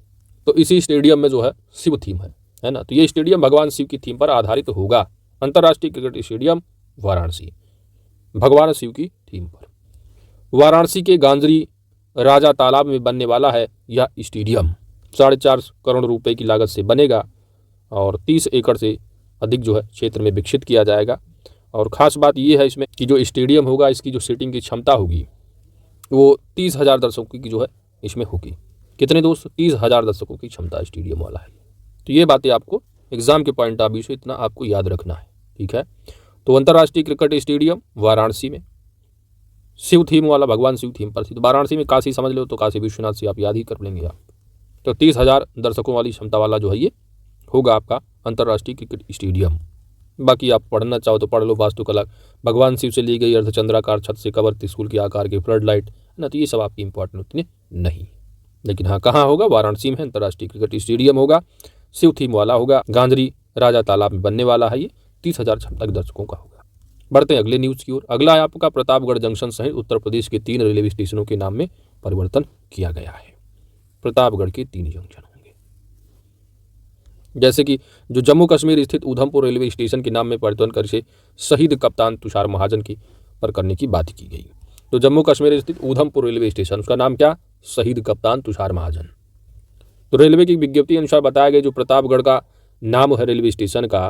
तो इसी स्टेडियम में जो है शिव थीम है ना। तो ये स्टेडियम भगवान शिव की थीम पर आधारित होगा। अंतर्राष्ट्रीय क्रिकेट स्टेडियम वाराणसी, भगवान शिव की थीम पर। वाराणसी के गांजरी राजा तालाब में बनने वाला है यह स्टेडियम। 4.5 करोड़ रुपए की लागत से बनेगा और 30 एकड़ से अधिक जो है क्षेत्र में विकसित किया जाएगा। और ख़ास बात यह है इसमें कि जो स्टेडियम होगा इसकी जो सीटिंग की क्षमता होगी वो 30,000 दर्शकों की जो है इसमें होगी। कितने दोस्त, 30,000 दर्शकों की क्षमता स्टेडियम वाला है। तो ये बातें आपको एग्जाम के पॉइंट ऑफ व्यू से इतना आपको याद रखना है, ठीक है। तो अंतर्राष्ट्रीय क्रिकेट स्टेडियम वाराणसी में, शिव थीम वाला, भगवान शिव थीम पर। तो वाराणसी में काशी समझ लो तो काशी विश्वनाथ से आप याद ही कर लेंगे आप। तो 30,000 दर्शकों वाली क्षमता वाला जो है ये होगा आपका अंतर्राष्ट्रीय क्रिकेट स्टेडियम। बाकी आप पढ़ना चाहो तो पढ़ लो, वास्तुकला भगवान शिव से ली गई अर्धचंद्राकार छत से कवर त्रिशूल के आकार के फ्लड लाइट ना, तो ये सब आपकी इंपॉर्टेंट उतने नहीं। लेकिन हाँ, कहाँ होगा, वाराणसी में अंतर्राष्ट्रीय क्रिकेट स्टेडियम होगा, शिव थीम वाला होगा, गांजरी राजा तालाब में बनने वाला है, ये 30,000 क्षमता के दर्शकों का होगा। बढ़ते हैं अगले न्यूज़ की ओर। अगला है आपका प्रतापगढ़ जंक्शन सहित उत्तर प्रदेश के 3 रेलवे स्टेशनों के नाम में परिवर्तन किया गया है। प्रतापगढ़ के 3 जंक्शन होंगे, जैसे कि जो जम्मू कश्मीर स्थित उधमपुर रेलवे स्टेशन के नाम में परिवर्तन कर इसे शहीद कप्तान तुषार महाजन की पर करने की बात की गई। तो जम्मू कश्मीर स्थित उधमपुर रेलवे स्टेशन, उसका नाम क्या, शहीद कप्तान तुषार महाजन। तो रेलवे की विज्ञप्ति अनुसार बताया गया जो प्रतापगढ़ का नाम है रेलवे स्टेशन का,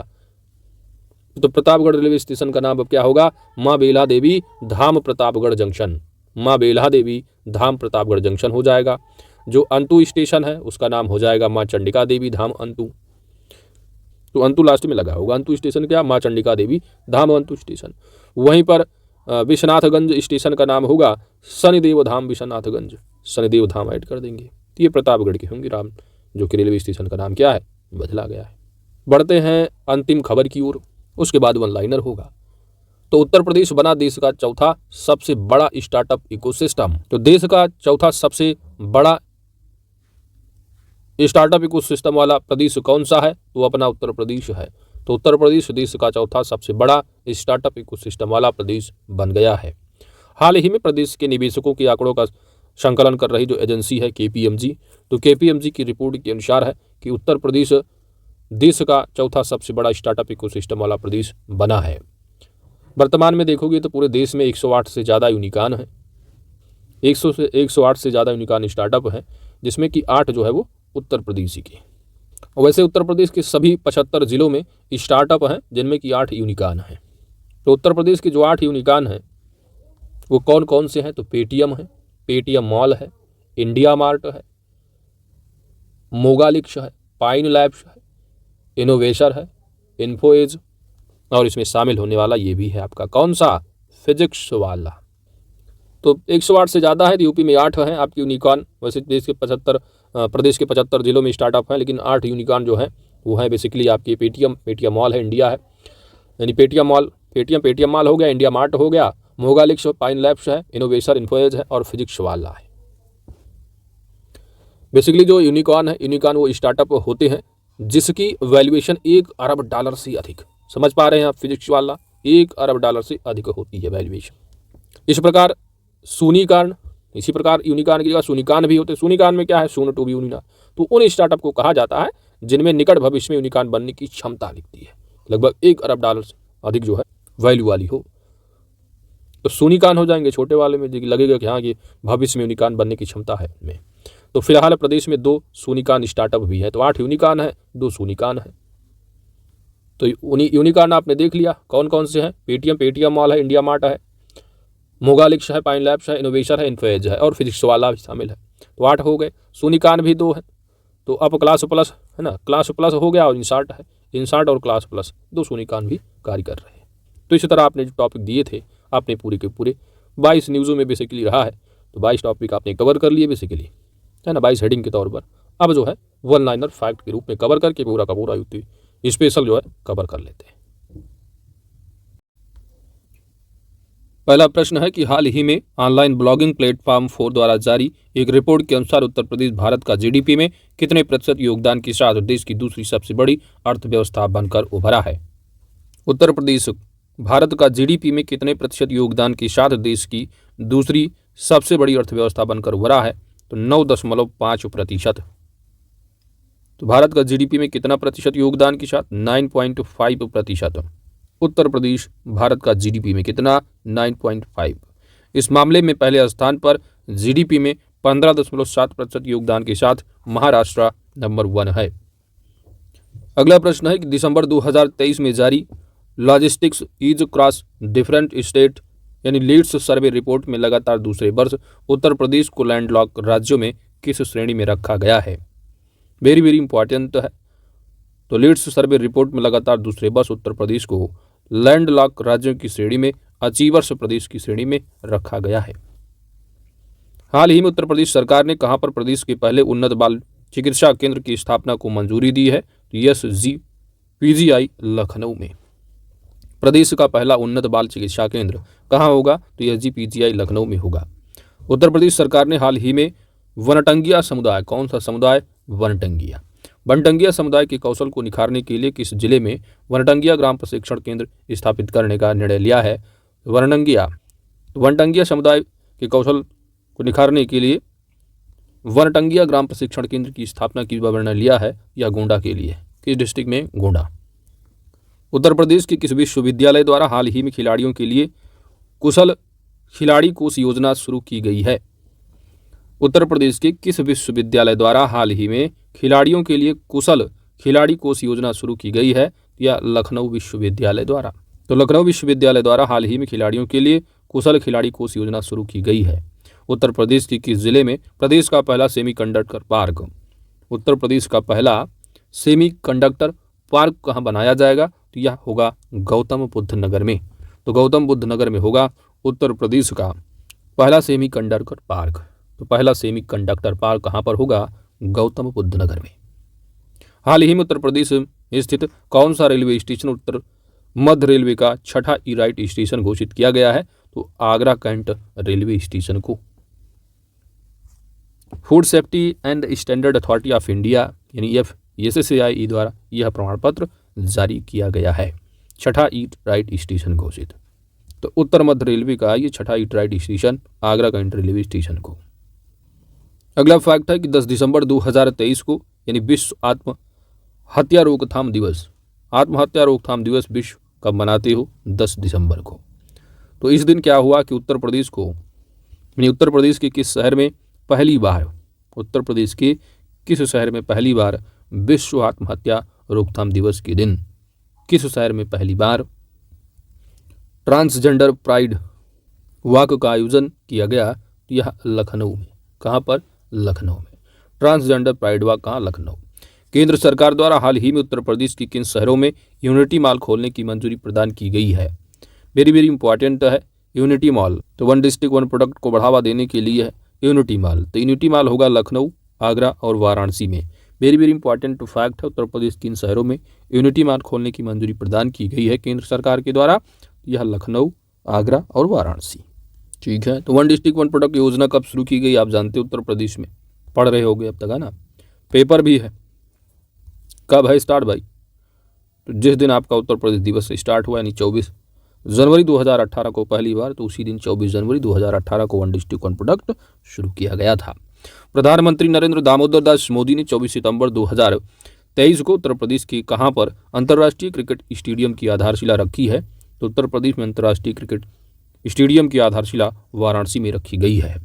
तो प्रतापगढ़ रेलवे स्टेशन का नाम अब क्या होगा, माँ बेल्हा देवी धाम प्रतापगढ़ जंक्शन। माँ बेल्हा देवी धाम प्रतापगढ़ जंक्शन हो जाएगा। जो अंतु स्टेशन है उसका नाम हो जाएगा माँ चंडिका देवी धाम अंतु। तो अंतु लास्ट में लगा होगा, अंतु स्टेशन क्या, माँ चंडिका देवी धाम अंतु स्टेशन। वहीं पर विश्वनाथगंज स्टेशन का नाम होगा शनिदेव धाम विश्वनाथगंज, शनिदेव धाम ऐड कर देंगे। तो ये प्रतापगढ़ के होंगे राम, जो कि रेलवे स्टेशन का नाम क्या है, बदला गया है। बढ़ते हैं अंतिम खबर की ओर, उसके बाद वन लाइनर होगा। तो उत्तर प्रदेश बना देश का चौथा सबसे बड़ा स्टार्टअप इकोसिस्टम। तो देश का चौथा सबसे बड़ा स्टार्टअप इकोसिस्टम वाला प्रदेश कौन सा है, तो अपना उत्तर प्रदेश है। तो उत्तर प्रदेश देश का चौथा सबसे बड़ा स्टार्टअप इकोसिस्टम वाला प्रदेश बन गया है। हाल ही में प्रदेश के निवेशकों के आंकड़ों का संकलन कर रही जो एजेंसी है KPMG, तो KPMG की रिपोर्ट के अनुसार है कि उत्तर प्रदेश देश का चौथा सबसे बड़ा स्टार्टअप इकोसिस्टम वाला प्रदेश बना है। वर्तमान में देखोगे तो पूरे देश में 108 से ज़्यादा यूनिकॉर्न है, 108 से ज़्यादा यूनिकॉर्न स्टार्टअप हैं, जिसमें कि 8 जो है वो उत्तर प्रदेश के। और वैसे उत्तर प्रदेश के सभी 75 जिलों में स्टार्टअप हैं जिनमें कि 8 यूनिकॉर्न हैं। तो उत्तर प्रदेश के जो 8 यूनिकॉर्न हैं वो कौन कौन से हैं, तो पेटीएम है, पेटीएम मॉल है, इंडिया मार्ट है, मोगालिक्स है, पाइन लैब्स है, इनोवेशन है, इन्फोएज, और इसमें शामिल होने वाला ये भी है आपका कौन सा, फिजिक्स वाला। तो 108 से ज़्यादा है, तो यूपी में 8 हैं आपकी यूनिकॉर्न। वैसे प्रदेश के 75 जिलों में स्टार्टअप हैं, लेकिन 8 यूनिकॉर्न जो हैं वो हैं बेसिकली आपकी पेटीएम मॉल है, इंडिया है, यानी पेटीएम मॉल हो गया, इंडिया मार्ट हो गया, मोगालिक्स, पाइन लैब्स है, इनोवेशन, इन्फोएज है और फिजिक्स वाला है। बेसिकली जो यूनिकॉर्न वो स्टार्टअप होते हैं जिसकी वैल्यूएशन $1 अरब से अधिक, समझ पा रहे हैं आप, फिजिक्स वाला $1 अरब से अधिक होती है वैल्यूएशन। इस प्रकार इसी प्रकार यूनिकॉर्न की जगह सूनिकॉर्न भी होते हैं। सूनिकॉर्न में क्या है, सून टू बी यूनिकॉर्न। तो उन स्टार्टअप को कहा जाता है जिनमें निकट भविष्य में यूनिकॉर्न बनने की क्षमता दिखती है, लगभग $1 अरब से अधिक जो है वैल्यू वाली हो। तो सूनिकॉर्न हो जाएंगे, छोटे वाले में लगेगा कि हाँ ये भविष्य में यूनिकॉर्न बनने की क्षमता है इनमें। तो फिलहाल प्रदेश में 2 सूनिकॉर्न स्टार्टअप भी है, तो 8 यूनिकॉर्न है, 2 सूनिकॉर्न है। तो यूनिकॉर्न आपने देख लिया कौन कौन से हैं, पेटीएम मॉल है, इंडिया मार्ट है, मोगालिक्स है, पाइन लैब्स है, इनोवेशन है, इन्फोएज है और फिजिक्स वाला भी शामिल है। तो 8 हो गए। शून्यकान भी 2 है, तो अब क्लास प्लस है ना, क्लास प्लस हो गया और इंसर्ट है, इंसर्ट और क्लास प्लस 2 शून्यकान भी कार्य कर रहे हैं। तो इसी तरह आपने जो टॉपिक दिए थे आपने पूरे के पूरे 22 न्यूज़ों में बेसिकली रहा है, तो 22 टॉपिक आपने कवर कर लिए बेसिकली, है ना, 22 हेडिंग के तौर पर। अब जो है वन लाइनर फैक्ट के रूप में कवर करके पूरा का पूरा युक्ति स्पेशल जो है कवर कर लेते हैं। पहला प्रश्न है कि हाल ही में ऑनलाइन ब्लॉगिंग प्लेटफॉर्म 4 द्वारा जारी एक रिपोर्ट के अनुसार उत्तर प्रदेश भारत का जीडीपी में कितने प्रतिशत योगदान के साथ देश की दूसरी सबसे बड़ी अर्थव्यवस्था बनकर उभरा है। उत्तर प्रदेश भारत का जीडीपी में कितने प्रतिशत योगदान के साथ देश की दूसरी सबसे बड़ी अर्थव्यवस्था बनकर उभरा है, तो 9.5%। तो भारत का जीडीपी में कितना प्रतिशत योगदान के साथ, 9.5%। उत्तर प्रदेश भारत का जीडीपी में कितना, 9.5। इस मामले में पहले स्थान पर जीडीपी में 15.7% योगदान के साथ महाराष्ट्र नंबर 1 है। अगला प्रश्न है कि दिसंबर 2023 में जारी logistics is cross different state यानी लीड्स सर्वे रिपोर्ट में लगातार दूसरे वर्ष उत्तर प्रदेश को लैंडलॉक राज्यों में किस श्रेणी में रखा गया है। वेरी वेरी इंपॉर्टेंट है। तो लीड्स सर्वे रिपोर्ट में लगातार दूसरे वर्ष उत्तर प्रदेश को लैंडलॉक राज्यों की श्रेणी में अचीवर्स प्रदेश की श्रेणी में रखा गया है। हाल ही में उत्तर प्रदेश सरकार ने कहां पर प्रदेश के पहले उन्नत बाल चिकित्सा केंद्र की स्थापना को मंजूरी दी है, तो SGPGI लखनऊ में। प्रदेश का पहला उन्नत बाल चिकित्सा केंद्र कहां होगा, तो SGPGI लखनऊ में होगा। उत्तर प्रदेश सरकार ने हाल ही में वनटंगिया समुदाय, कौन सा समुदाय, वनटंगिया समुदाय के कौशल को निखारने के लिए किस जिले में वनटंगिया ग्राम प्रशिक्षण केंद्र स्थापित करने का निर्णय लिया है। वनटंगिया समुदाय के कौशल को निखारने के लिए वनटंगिया ग्राम प्रशिक्षण केंद्र की स्थापना की निर्णय लिया है, या गोंडा के लिए, किस डिस्ट्रिक्ट में, गोंडा। उत्तर प्रदेश के किस विश्वविद्यालय द्वारा हाल ही में खिलाड़ियों के लिए कुशल खिलाड़ी कोष योजना शुरू की गई है। उत्तर प्रदेश के किस विश्वविद्यालय द्वारा हाल ही में खिलाड़ियों के लिए कुशल खिलाड़ी कोष योजना शुरू की गई है, या लखनऊ विश्वविद्यालय द्वारा। तो लखनऊ विश्वविद्यालय द्वारा हाल ही में खिलाड़ियों के लिए कुशल खिलाड़ी कोष योजना शुरू की गई है। उत्तर प्रदेश के किस जिले में प्रदेश का पहला सेमीकंडक्टर पार्क, उत्तर प्रदेश का पहला सेमीकंडक्टर पार्क कहाँ बनाया जाएगा, तो यह होगा गौतम बुद्ध नगर में। तो गौतम बुद्ध नगर में होगा उत्तर प्रदेश का पहला सेमीकंडक्टर पार्क। तो पहला सेमीकंडक्टर पार्क कहाँ पर होगा, गौतम बुद्ध नगर में। हाल ही में उत्तर प्रदेश स्थित कौन सा रेलवे स्टेशन उत्तर मध्य रेलवे का छठा ई-राइट स्टेशन घोषित किया गया है, तो आगरा कैंट रेलवे स्टेशन को। Food safety and standard authority of India यानी FSSAI द्वारा यह प्रमाण पत्र जारी किया गया है, छठा ई-राइट स्टेशन घोषित। तो उत्तर मध्य रेलवे का ये छठा ई-राइट station Agra cantt railway station को। अगला फैक्ट है कि 10 दिसंबर 2023 को यानी विश्व आत्महत्या रोकथाम दिवस, आत्महत्या रोकथाम दिवस विश्व कब मनाते हो, 10 दिसंबर को। तो इस दिन क्या हुआ कि उत्तर प्रदेश को यानी उत्तर प्रदेश के किस शहर में पहली बार, उत्तर प्रदेश के किस शहर में पहली बार विश्व आत्महत्या रोकथाम दिवस के दिन किस शहर में पहली बार ट्रांसजेंडर प्राइड वॉक का आयोजन किया गया, यह लखनऊ में। कहाँ पर, लखनऊ में। ट्रांसजेंडर प्राइड वॉक कहाँ, लखनऊ। केंद्र सरकार द्वारा हाल ही में उत्तर प्रदेश के किन शहरों में यूनिटी मॉल खोलने की मंजूरी प्रदान की गई है। वेरी वेरी इंपॉर्टेंट है यूनिटी मॉल। तो वन डिस्ट्रिक्ट वन प्रोडक्ट को बढ़ावा देने के लिए है यूनिटी मॉल। तो यूनिटी मॉल होगा लखनऊ, आगरा और वाराणसी में। वेरी वेरी इंपॉर्टेंट फैक्ट है, उत्तर प्रदेश के इन शहरों में यूनिटी मॉल खोलने की मंजूरी प्रदान की गई है केंद्र सरकार के द्वारा, यह लखनऊ, आगरा और वाराणसी। ठीक है, तो वन डिस्ट्रिक्ट वन प्रोडक्ट योजना कब शुरू की गई आप जानते हो, उत्तर प्रदेश में पढ़ रहे होगे अब तक, है ना, पेपर भी है। कब है स्टार्ट भाई, तो जिस दिन आपका उत्तर प्रदेश दिवस स्टार्ट हुआ यानी 24 जनवरी 2018 को पहली बार, तो उसी दिन 24 जनवरी 2018 को वन डिस्ट्रिक्ट वन प्रोडक्ट शुरू किया गया था। प्रधानमंत्री नरेंद्र दामोदर दास मोदी ने 24 सितंबर 2023 को उत्तर प्रदेश के कहां पर अंतर्राष्ट्रीय क्रिकेट स्टेडियम की आधारशिला रखी है, तो उत्तर प्रदेश में अंतर्राष्ट्रीय क्रिकेट स्टेडियम की आधारशिला वाराणसी में रखी गई है।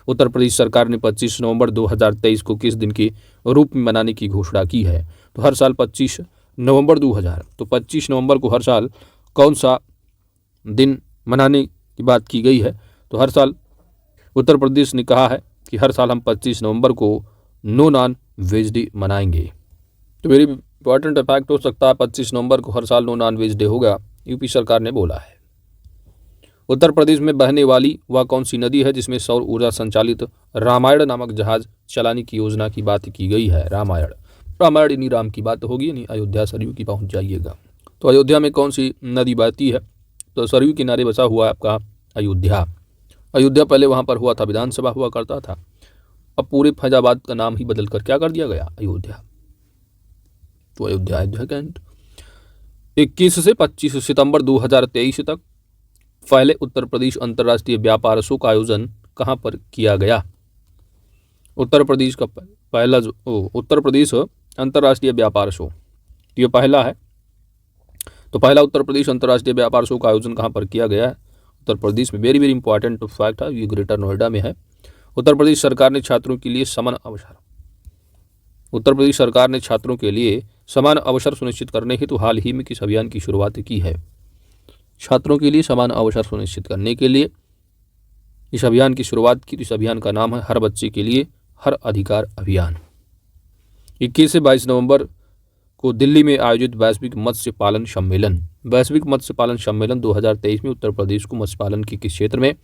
उत्तर प्रदेश सरकार ने 25 नवंबर 2023 को किस दिन के रूप में मनाने की घोषणा की है, तो हर साल 25 नवंबर 2000, तो 25 नवंबर को हर साल कौन सा दिन मनाने की बात की गई है, तो हर साल उत्तर प्रदेश ने कहा है कि हर साल हम 25 नवंबर को नो नॉन वेज डे मनाएंगे। तो वेरी इंपॉर्टेंट फैक्ट हो सकता है 25 नवंबर को हर साल नो नॉन वेज डे होगा, यूपी सरकार ने बोला है। उत्तर प्रदेश में बहने वाली वह कौन सी नदी है जिसमें सौर ऊर्जा संचालित रामायण नामक जहाज चलाने की योजना की बात की गई है? रामायण यानी राम की बात होगी, यानी अयोध्या सरयू की पहुंच जाइएगा। तो अयोध्या में कौन सी नदी बहती है? तो सरयू किनारे बसा हुआ है आपका अयोध्या। अयोध्या पहले वहां पर हुआ था विधानसभा हुआ करता था, अब पूरे फैजाबाद का नाम ही बदल कर क्या कर दिया गया? अयोध्या। तो अयोध्या कैंट। 21 से 25 सितंबर 2023 तक पहले उत्तर प्रदेश अंतर्राष्ट्रीय व्यापार शो का आयोजन कहां पर किया गया? उत्तर प्रदेश का पहला उत्तर प्रदेश अंतर्राष्ट्रीय व्यापार शो, ये पहला है। तो पहला उत्तर प्रदेश अंतर्राष्ट्रीय व्यापार शो का आयोजन कहां पर किया गया है? उत्तर प्रदेश में। वेरी वेरी इंपॉर्टेंट फैक्ट है, ये ग्रेटर नोएडा में है। उत्तर प्रदेश सरकार ने छात्रों के लिए समान अवसर सुनिश्चित करने हेतु हाल ही में किस अभियान की शुरुआत की है? छात्रों के लिए समान अवसर सुनिश्चित करने के लिए इस अभियान की शुरुआत की। इस अभियान का नाम है हर बच्चे के लिए हर अधिकार अभियान। 21 से 22 नवंबर को दिल्ली में आयोजित वैश्विक मत्स्य पालन सम्मेलन 2023 में उत्तर प्रदेश को मत्स्य पालन के किस क्षेत्र में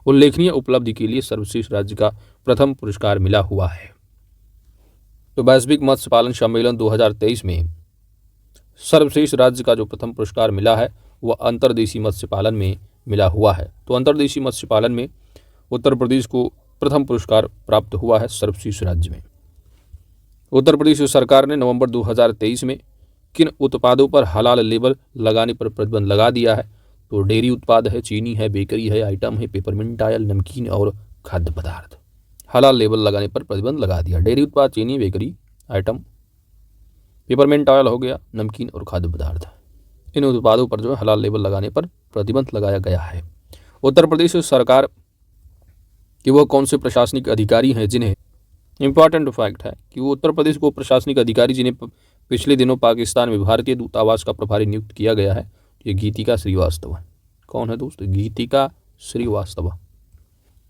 उल्लेखनीय उपलब्धि के लिए सर्वश्रेष्ठ राज्य का प्रथम पुरस्कार मिला हुआ है? तो वैश्विक मत्स्य पालन सम्मेलन 2023 में सर्वश्रेष्ठ राज्य का जो प्रथम पुरस्कार मिला है वह अंतर्देशीय मत्स्य पालन में मिला हुआ है। तो अंतर्देशीय मत्स्य पालन में उत्तर प्रदेश को प्रथम पुरस्कार प्राप्त हुआ है सर्वश्रेष्ठ राज्य में। उत्तर प्रदेश सरकार ने नवंबर 2023 में किन उत्पादों पर हलाल लेबल लगाने पर प्रतिबंध लगा दिया है? तो डेयरी उत्पाद है, चीनी है, बेकरी है, आइटम है, पेपरमिंट ऑयल, नमकीन और खाद्य पदार्थ। हलाल लेबल लगाने पर प्रतिबंध लगा दिया। डेयरी उत्पाद, चीनी, बेकरी आइटम, पेपरमिंट ऑयल हो गया, नमकीन और खाद्य पदार्थ, इन उत्पादों पर जो है हलाल लेबल लगाने पर प्रतिबंध लगाया गया है। उत्तर प्रदेश सरकार कि वह कौन से प्रशासनिक अधिकारी हैं जिन्हें, इंपॉर्टेंट फैक्ट है कि वो उत्तर प्रदेश को प्रशासनिक अधिकारी जिन्हें पिछले दिनों पाकिस्तान में भारतीय दूतावास का प्रभारी नियुक्त किया गया है, ये गीतिका श्रीवास्तव है। कौन है दोस्त? गीतिका श्रीवास्तव।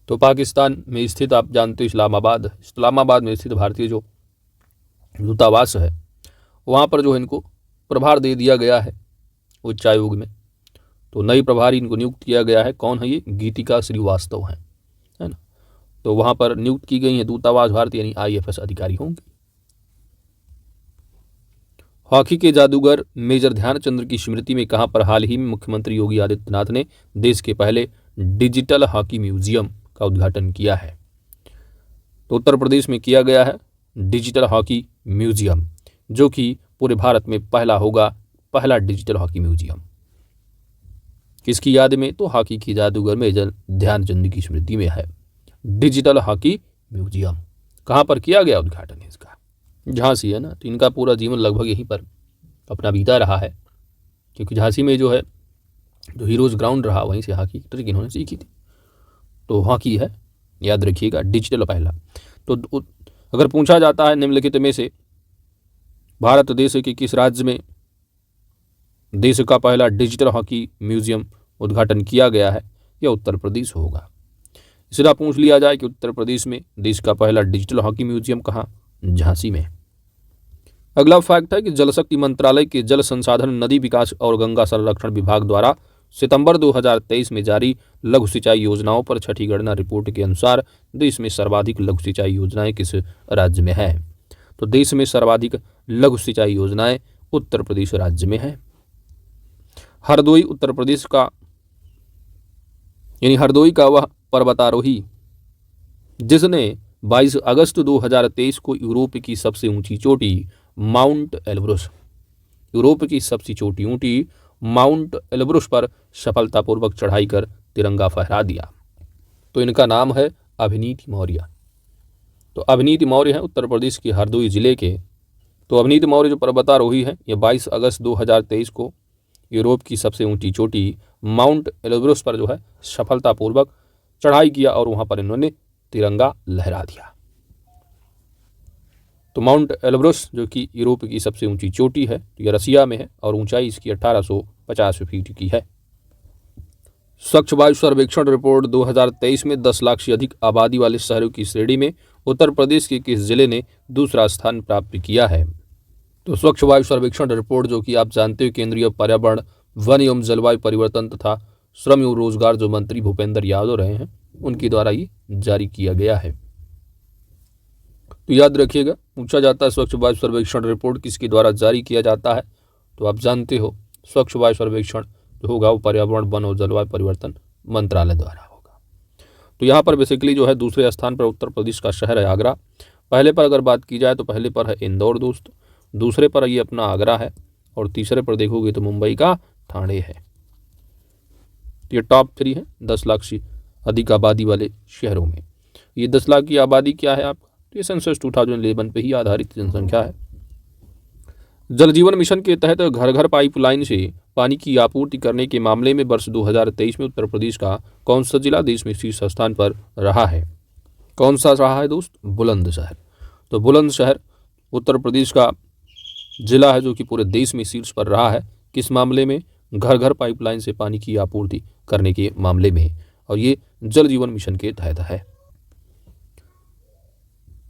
तो पाकिस्तान में स्थित आप जानते हो इस्लामाबाद में स्थित भारतीय जो दूतावास है वहाँ पर जो है इनको प्रभार दे दिया गया है उच्चायोग में। तो नई प्रभारी इनको नियुक्त किया गया है। कौन है ये? गीतिका श्रीवास्तव है ना। तो वहाँ पर नियुक्त की गई है दूतावास भारतीय यानी IFS अधिकारी होंगे। हॉकी के जादूगर मेजर ध्यानचंद की स्मृति में कहां पर हाल ही में मुख्यमंत्री योगी आदित्यनाथ ने देश के पहले डिजिटल हॉकी म्यूजियम का उद्घाटन किया है? तो उत्तर प्रदेश में किया गया है डिजिटल हॉकी म्यूजियम, जो कि पूरे भारत में पहला डिजिटल हॉकी म्यूजियम। किसकी याद में? तो हॉकी के जादूगर मेजर ध्यानचंद की स्मृति में है डिजिटल हॉकी म्यूजियम। कहां पर किया गया उद्घाटन इसका? झांसी है ना। तो इनका पूरा जीवन लगभग यहीं पर अपना बीता रहा है, क्योंकि झांसी में जो है जो हीरोज ग्राउंड रहा वहीं से हॉकी ट्रिक इन्होंने सीखी थी। तो हॉकी है, याद रखिएगा, डिजिटल पहला। तो अगर पूछा जाता है निम्नलिखित में से भारत देश के किस राज्य में देश का पहला डिजिटल हॉकी म्यूजियम उद्घाटन किया गया है, यह उत्तर प्रदेश होगा। इसलिए पूछ लिया जाए कि उत्तर प्रदेश में देश का पहला डिजिटल हॉकी म्यूजियम कहाँ? झांसी में। अगला फैक्ट है कि जल शक्ति मंत्रालय के जल संसाधन, नदी विकास और गंगा संरक्षण विभाग द्वारा सितंबर 2023 में जारी लघु सिंचाई योजनाओं पर छठी गणना रिपोर्ट के अनुसार देश में सर्वाधिक लघु सिंचाई योजनाएं किस राज्य में है? तो देश में सर्वाधिक लघु सिंचाई योजनाएं उत्तर प्रदेश राज्य में है। हरदोई उत्तर प्रदेश का यानी हरदोई का वह पर्वतारोही जिसने 22 अगस्त 2023 को यूरोप की सबसे ऊंची चोटी माउंट एल्ब्रुस पर सफलतापूर्वक चढ़ाई कर तिरंगा फहरा दिया। तो इनका नाम है अभिनीत मौर्य। तो अभिनीत मौर्य है उत्तर प्रदेश के हरदोई जिले के। तो अभिनीत मौर्य जो पर्वतारोही है ये 22 अगस्त 2023 को यूरोप की सबसे ऊंची चोटी माउंट एल्ब्रुस पर जो है सफलतापूर्वक चढ़ाई किया और वहां पर इन्होंने तिरंगा लहरा दिया। तो माउंट एल्ब्रुस जो कि यूरोप की सबसे ऊंची चोटी है, तो यह रसिया में है और ऊंचाई इसकी 1850 फीट की है। स्वच्छ वायु सर्वेक्षण रिपोर्ट 2023 में 10 लाख से अधिक आबादी वाले शहरों की श्रेणी में उत्तर प्रदेश के किस जिले ने दूसरा स्थान प्राप्त किया है? तो स्वच्छ वायु सर्वेक्षण रिपोर्ट, जो कि आप जानते हो केंद्रीय पर्यावरण, वन एवं जलवायु परिवर्तन तथा श्रम एवं रोजगार जो मंत्री भूपेंद्र यादव रहे हैं, उनके द्वारा ये जारी किया गया है। तो याद रखिएगा, पूछा जाता है स्वच्छ वायु सर्वेक्षण रिपोर्ट किसके द्वारा जारी किया जाता है? तो आप जानते हो स्वच्छ वायु सर्वेक्षण जो होगा वो पर्यावरण, वन और जलवायु परिवर्तन मंत्रालय द्वारा होगा। तो यहाँ पर बेसिकली जो है दूसरे स्थान पर उत्तर प्रदेश का शहर है आगरा। पहले पर अगर बात की जाए तो पहले पर है इंदौर दोस्त, दूसरे पर ये अपना आगरा है, और तीसरे पर देखोगे तो मुंबई का ठाणे है। ये टॉप 3 है 10 लाख से अधिक आबादी वाले शहरों में। ये 10 लाख की आबादी क्या है आपका? तो ये सेंसस 2011 पे ही आधारित जनसंख्या है। जल जीवन मिशन के तहत घर घर पाइपलाइन से पानी की आपूर्ति करने के मामले में वर्ष 2023 में उत्तर प्रदेश का कौन सा जिला देश में शीर्ष स्थान पर रहा है? कौन सा रहा है दोस्त? बुलंदशहर। तो बुलंदशहर उत्तर प्रदेश का जिला है जो कि पूरे देश में शीर्ष पर रहा है। किस मामले में? घर घर पाइपलाइन से पानी की आपूर्ति करने के मामले में, और ये जल जीवन मिशन के तहत है।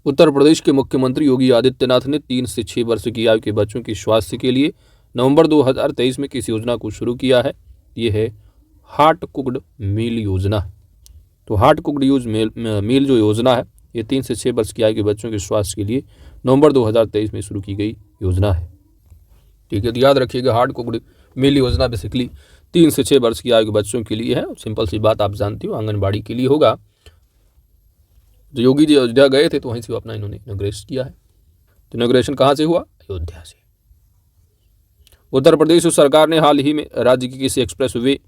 उत्तर प्रदेश के मुख्यमंत्री योगी आदित्यनाथ ने 3 से 6 वर्ष की आयु के बच्चों के स्वास्थ्य के लिए नवंबर 2023 में किस योजना को शुरू किया है? ये है हार्ट कुक्ड मील योजना। तो हार्ट कुक्ड मील जो योजना है, ये 3 से 6 वर्ष की आयु के बच्चों के स्वास्थ्य के लिए नवंबर 2023 में शुरू की गई योजना है। ठीक है, तो याद रखिएगा हार्ट कुक्ड मील योजना बेसिकली 3 से 6 वर्ष की आयु के बच्चों के लिए है। सिंपल सी बात आप जानती हो, आंगनबाड़ी के लिए होगा। जो योगी जी अयोध्या गए थे तो वहीं से अपना इन्होंने इनॉग्रेशन किया है। तो इनॉग्रेशन कहाँ से हुआ? अयोध्या से। उत्तर प्रदेश सरकार ने हाल ही में राज्य की किसी एक्सप्रेस वे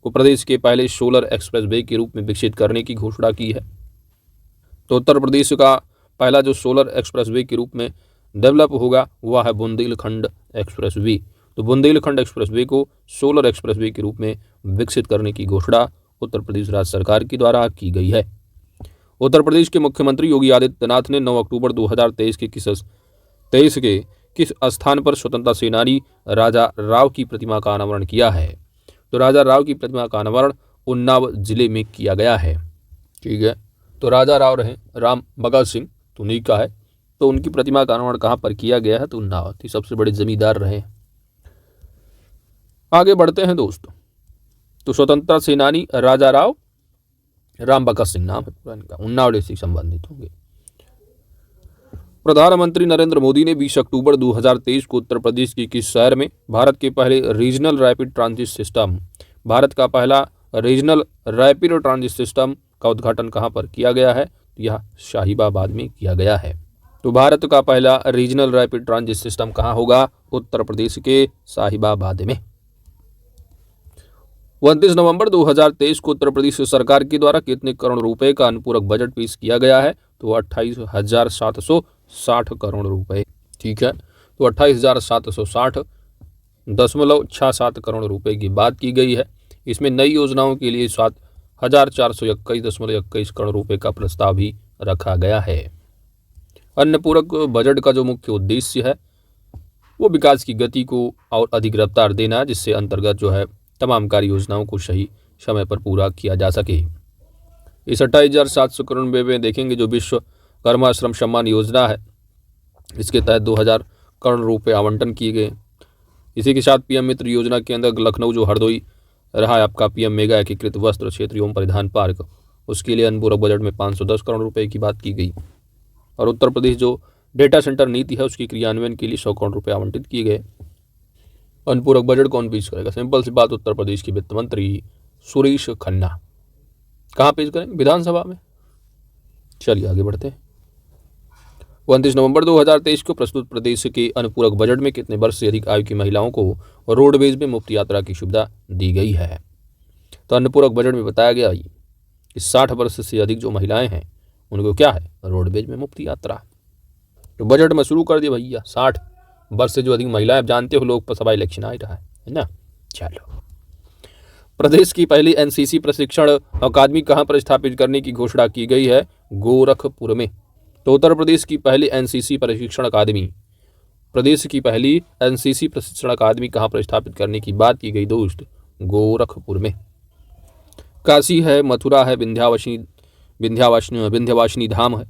को प्रदेश के पहले सोलर एक्सप्रेस वे के रूप में विकसित करने की घोषणा की है। तो उत्तर प्रदेश का पहला जो सोलर एक्सप्रेस वे के रूप में डेवलप होगा वह है बुंदेलखंड एक्सप्रेस वे। तो बुंदेलखंड एक्सप्रेस वे को सोलर एक्सप्रेस वे के रूप में विकसित करने की घोषणा उत्तर प्रदेश राज्य सरकार के द्वारा की गई है। उत्तर प्रदेश के मुख्यमंत्री योगी आदित्यनाथ ने 9 अक्टूबर 2023 के किस स्थान पर स्वतंत्रता सेनानी राजा राव की प्रतिमा का अनावरण किया है? तो राजा राव की प्रतिमा का अनावरण उन्नाव जिले में किया गया है। ठीक है, तो राजा राव रहे राम भगत सिंह, तो उन्हीं का है। तो उनकी प्रतिमा का अनावरण कहाँ पर किया गया है? तो उन्नाव। सबसे बड़े जमींदार रहे। आगे बढ़ते हैं दोस्तों। तो स्वतंत्रता सेनानी राजा राव राम भगत सिंह नाम है पूरा इनका, उन्नाव से संबंधित होंगे। प्रधानमंत्री नरेंद्र मोदी ने 20 अक्टूबर 2023 को उत्तर प्रदेश के किस शहर में भारत के पहले रीजनल रैपिड ट्रांजिट सिस्टम का उद्घाटन कहां पर किया गया है? यह शाहीबाबाद में किया गया है। तो भारत का पहला रीजनल रैपिड ट्रांजिट सिस्टम कहां होगा? उत्तर प्रदेश के शाहीबाबाद में। 29 नवंबर 2023 को उत्तर प्रदेश सरकार के द्वारा कितने करोड़ रुपए का अनुपूरक बजट पेश किया गया है? तो 28,760 करोड़ रुपए। ठीक है, तो 28,760.67 करोड़ रुपए की बात की गई है। इसमें नई योजनाओं के लिए 7,421.21 करोड़ रुपए का प्रस्ताव भी रखा गया है। अनुपूरक बजट का जो मुख्य उद्देश्य है वो विकास की गति को और अधिक रफ्तार देना, जिससे अंतर्गत जो है तमाम कार्य योजनाओं को सही समय पर पूरा किया जा सके। इस 28,700 करोड़ रुपये में देखेंगे जो विश्वकर्मा श्रम सम्मान योजना है, इसके तहत 2,000 करोड़ रुपए आवंटन किए गए। इसी के साथ पीएम मित्र योजना के अंदर लखनऊ जो हरदोई रहा है आपका पीएम मेगा एकीकृत वस्त्र क्षेत्र एवं परिधान पार्क, उसके लिए अनुपूरक बजट में 510 करोड़ रुपए की बात की गई। और उत्तर प्रदेश जो डेटा सेंटर नीति है उसकी क्रियान्वयन के लिए 100 करोड़ रुपए आवंटित किए गए। अनुपूरक बजट कौन पेश करेगा? सिंपल सी बात, उत्तर प्रदेश के वित्त मंत्री सुरेश खन्ना। कहाँ पेश करेंगे? विधानसभा में। चलिए आगे बढ़ते हैं। 29 नवंबर 2023 को प्रस्तुत प्रदेश के अनुपूरक बजट में कितने वर्ष से अधिक आयु की महिलाओं को रोडवेज में मुफ्त यात्रा की सुविधा दी गई है? तो अनुपूरक बजट में बताया गया कि 60 वर्ष से अधिक जो महिलाएं हैं उनको क्या है? रोडवेज में मुफ्त यात्रा। तो बजट में शुरू कर दिया भैया, 60 वर्ष से जो अधिक महिलाएं, जानते हो लोग सभा इलेक्शन आ रहा है ना। चलो, प्रदेश की पहली एनसीसी प्रशिक्षण अकादमी कहां पर स्थापित करने की घोषणा की गई है? गोरखपुर में। तो उत्तर प्रदेश की पहली एनसीसी प्रशिक्षण अकादमी कहां पर स्थापित करने की बात की गई दोस्त? गोरखपुर में। काशी है, मथुरा है, विंध्यवासिनी धाम है।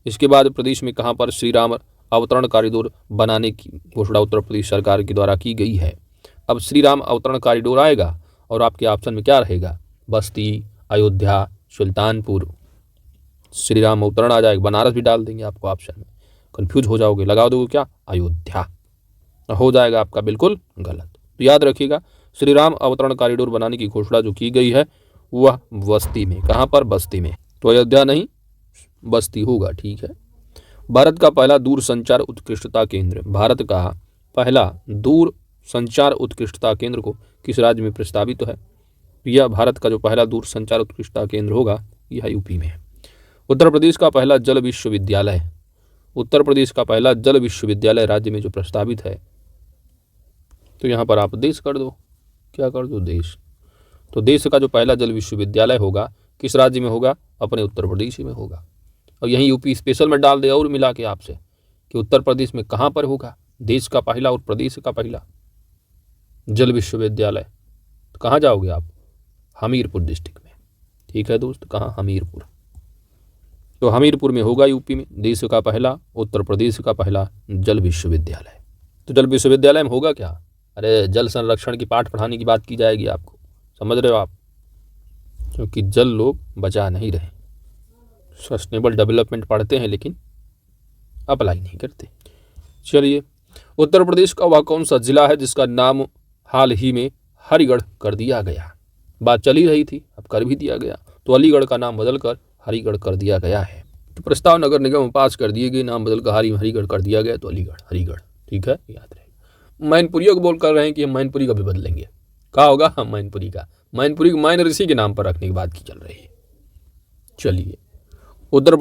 इसके बाद प्रदेश में कहाँ पर श्री राम अवतरण कॉरिडोर बनाने की घोषणा उत्तर प्रदेश सरकार के द्वारा की गई है। अब श्री राम अवतरण कॉरिडोर आएगा और आपके ऑप्शन में क्या रहेगा? बस्ती, अयोध्या, सुल्तानपुर। श्री राम अवतरण आ जाएगा, बनारस भी डाल देंगे आपको ऑप्शन में, कंफ्यूज हो जाओगे, लगा दोगे क्या? अयोध्या। हो जाएगा आपका बिल्कुल गलत। तो याद रखिएगा, श्री राम अवतरण कॉरिडोर बनाने की घोषणा जो की गई है वह बस्ती में। कहाँ पर? बस्ती में। तो अयोध्या नहीं, बस्ती होगा। ठीक है। भारत का पहला दूर संचार उत्कृष्टता केंद्र, भारत का पहला दूर संचार उत्कृष्टता केंद्र को किस राज्य में प्रस्तावित है? यह भारत का जो पहला दूर संचार उत्कृष्टता केंद्र होगा यह यूपी में है। उत्तर प्रदेश का पहला जल विश्वविद्यालय, उत्तर प्रदेश का पहला जल विश्वविद्यालय राज्य में जो प्रस्तावित है, तो यहाँ पर आप देश कर दो। क्या कर दो? देश। तो देश का जो पहला जल विश्वविद्यालय होगा किस राज्य में होगा? अपने उत्तर प्रदेश में होगा। और यहीं यूपी स्पेशल में डाल दे और मिला के आपसे कि उत्तर प्रदेश में कहाँ पर होगा देश का पहला और प्रदेश का पहला जल विश्वविद्यालय। तो कहाँ जाओगे आप? हमीरपुर डिस्ट्रिक्ट में। ठीक है दोस्त, कहाँ? हमीरपुर। तो हमीरपुर में होगा यूपी में देश का पहला, उत्तर प्रदेश का पहला जल विश्वविद्यालय। तो जल विश्वविद्यालय में होगा क्या? अरे जल संरक्षण की पाठ पढ़ाने की बात की जाएगी आपको, समझ रहे हो आप? क्योंकि जल लोग बचा नहीं रहे, सस्टेनेबल डेवलपमेंट पढ़ते हैं लेकिन अप्लाई नहीं करते। चलिए, उत्तर प्रदेश का वह कौन सा जिला है जिसका नाम हाल ही में हरिगढ़ कर दिया गया? बात चली रही थी, अब कर भी दिया गया। तो अलीगढ़ का नाम बदलकर हरिगढ़ कर दिया गया है। तो प्रस्ताव नगर निगम में पास कर दिए गए, नाम बदलकर हरिगढ़ कर दिया गया, तो अलीगढ़ हरिगढ़। ठीक है, याद रहेगा। मैनपुरी को बोल कर रहे हैं कि हम मैनपुरी का भी बदलेंगे। कहा होगा हम मैनपुरी का, मैनपुरी को मैन ऋषि के नाम पर रखने की बात की चल रही है। चलिए, उत्तर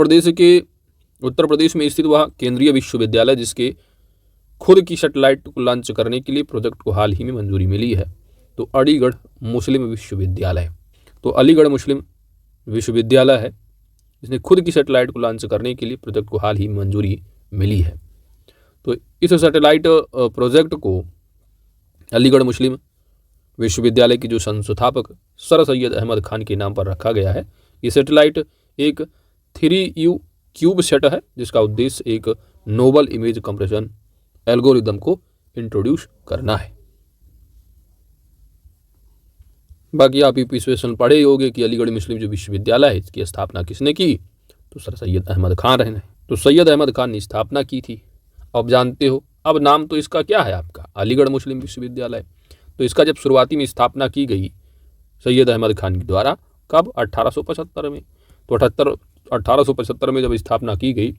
प्रदेश में स्थित वह केंद्रीय विश्वविद्यालय जिसके खुद की सैटेलाइट को लॉन्च करने के लिए प्रोजेक्ट को हाल ही में मंजूरी मिली है, तो अलीगढ़ मुस्लिम विश्वविद्यालय। तो अलीगढ़ मुस्लिम विश्वविद्यालय है जिसने खुद की सैटेलाइट को लॉन्च करने के लिए प्रोजेक्ट को हाल ही में मंजूरी मिली है। तो इस सैटेलाइट प्रोजेक्ट को अलीगढ़ मुस्लिम विश्वविद्यालय के जो संस्थापक सर सैयद अहमद खान के नाम पर रखा गया है। ये सैटेलाइट एक 3U क्यूब सेट है जिसका उद्देश्य एक नोबल इमेज कंप्रेशन एल्गोरिदम को इंट्रोड्यूस करना है। बाकी आप यूपी स्पेशल पढ़े ही होंगे कि अलीगढ़ मुस्लिम जो विश्वविद्यालय है इसकी स्थापना किसने की? तो सर सैयद अहमद खान रहे। तो सैयद अहमद खान ने स्थापना की थी। अब जानते हो, अब नाम तो इसका क्या है आपका? अलीगढ़ मुस्लिम विश्वविद्यालय। तो इसका जब शुरुआती में स्थापना की गई सैयद अहमद खान के द्वारा, कब? 1875 में। तो 1875 में जब स्थापना की गई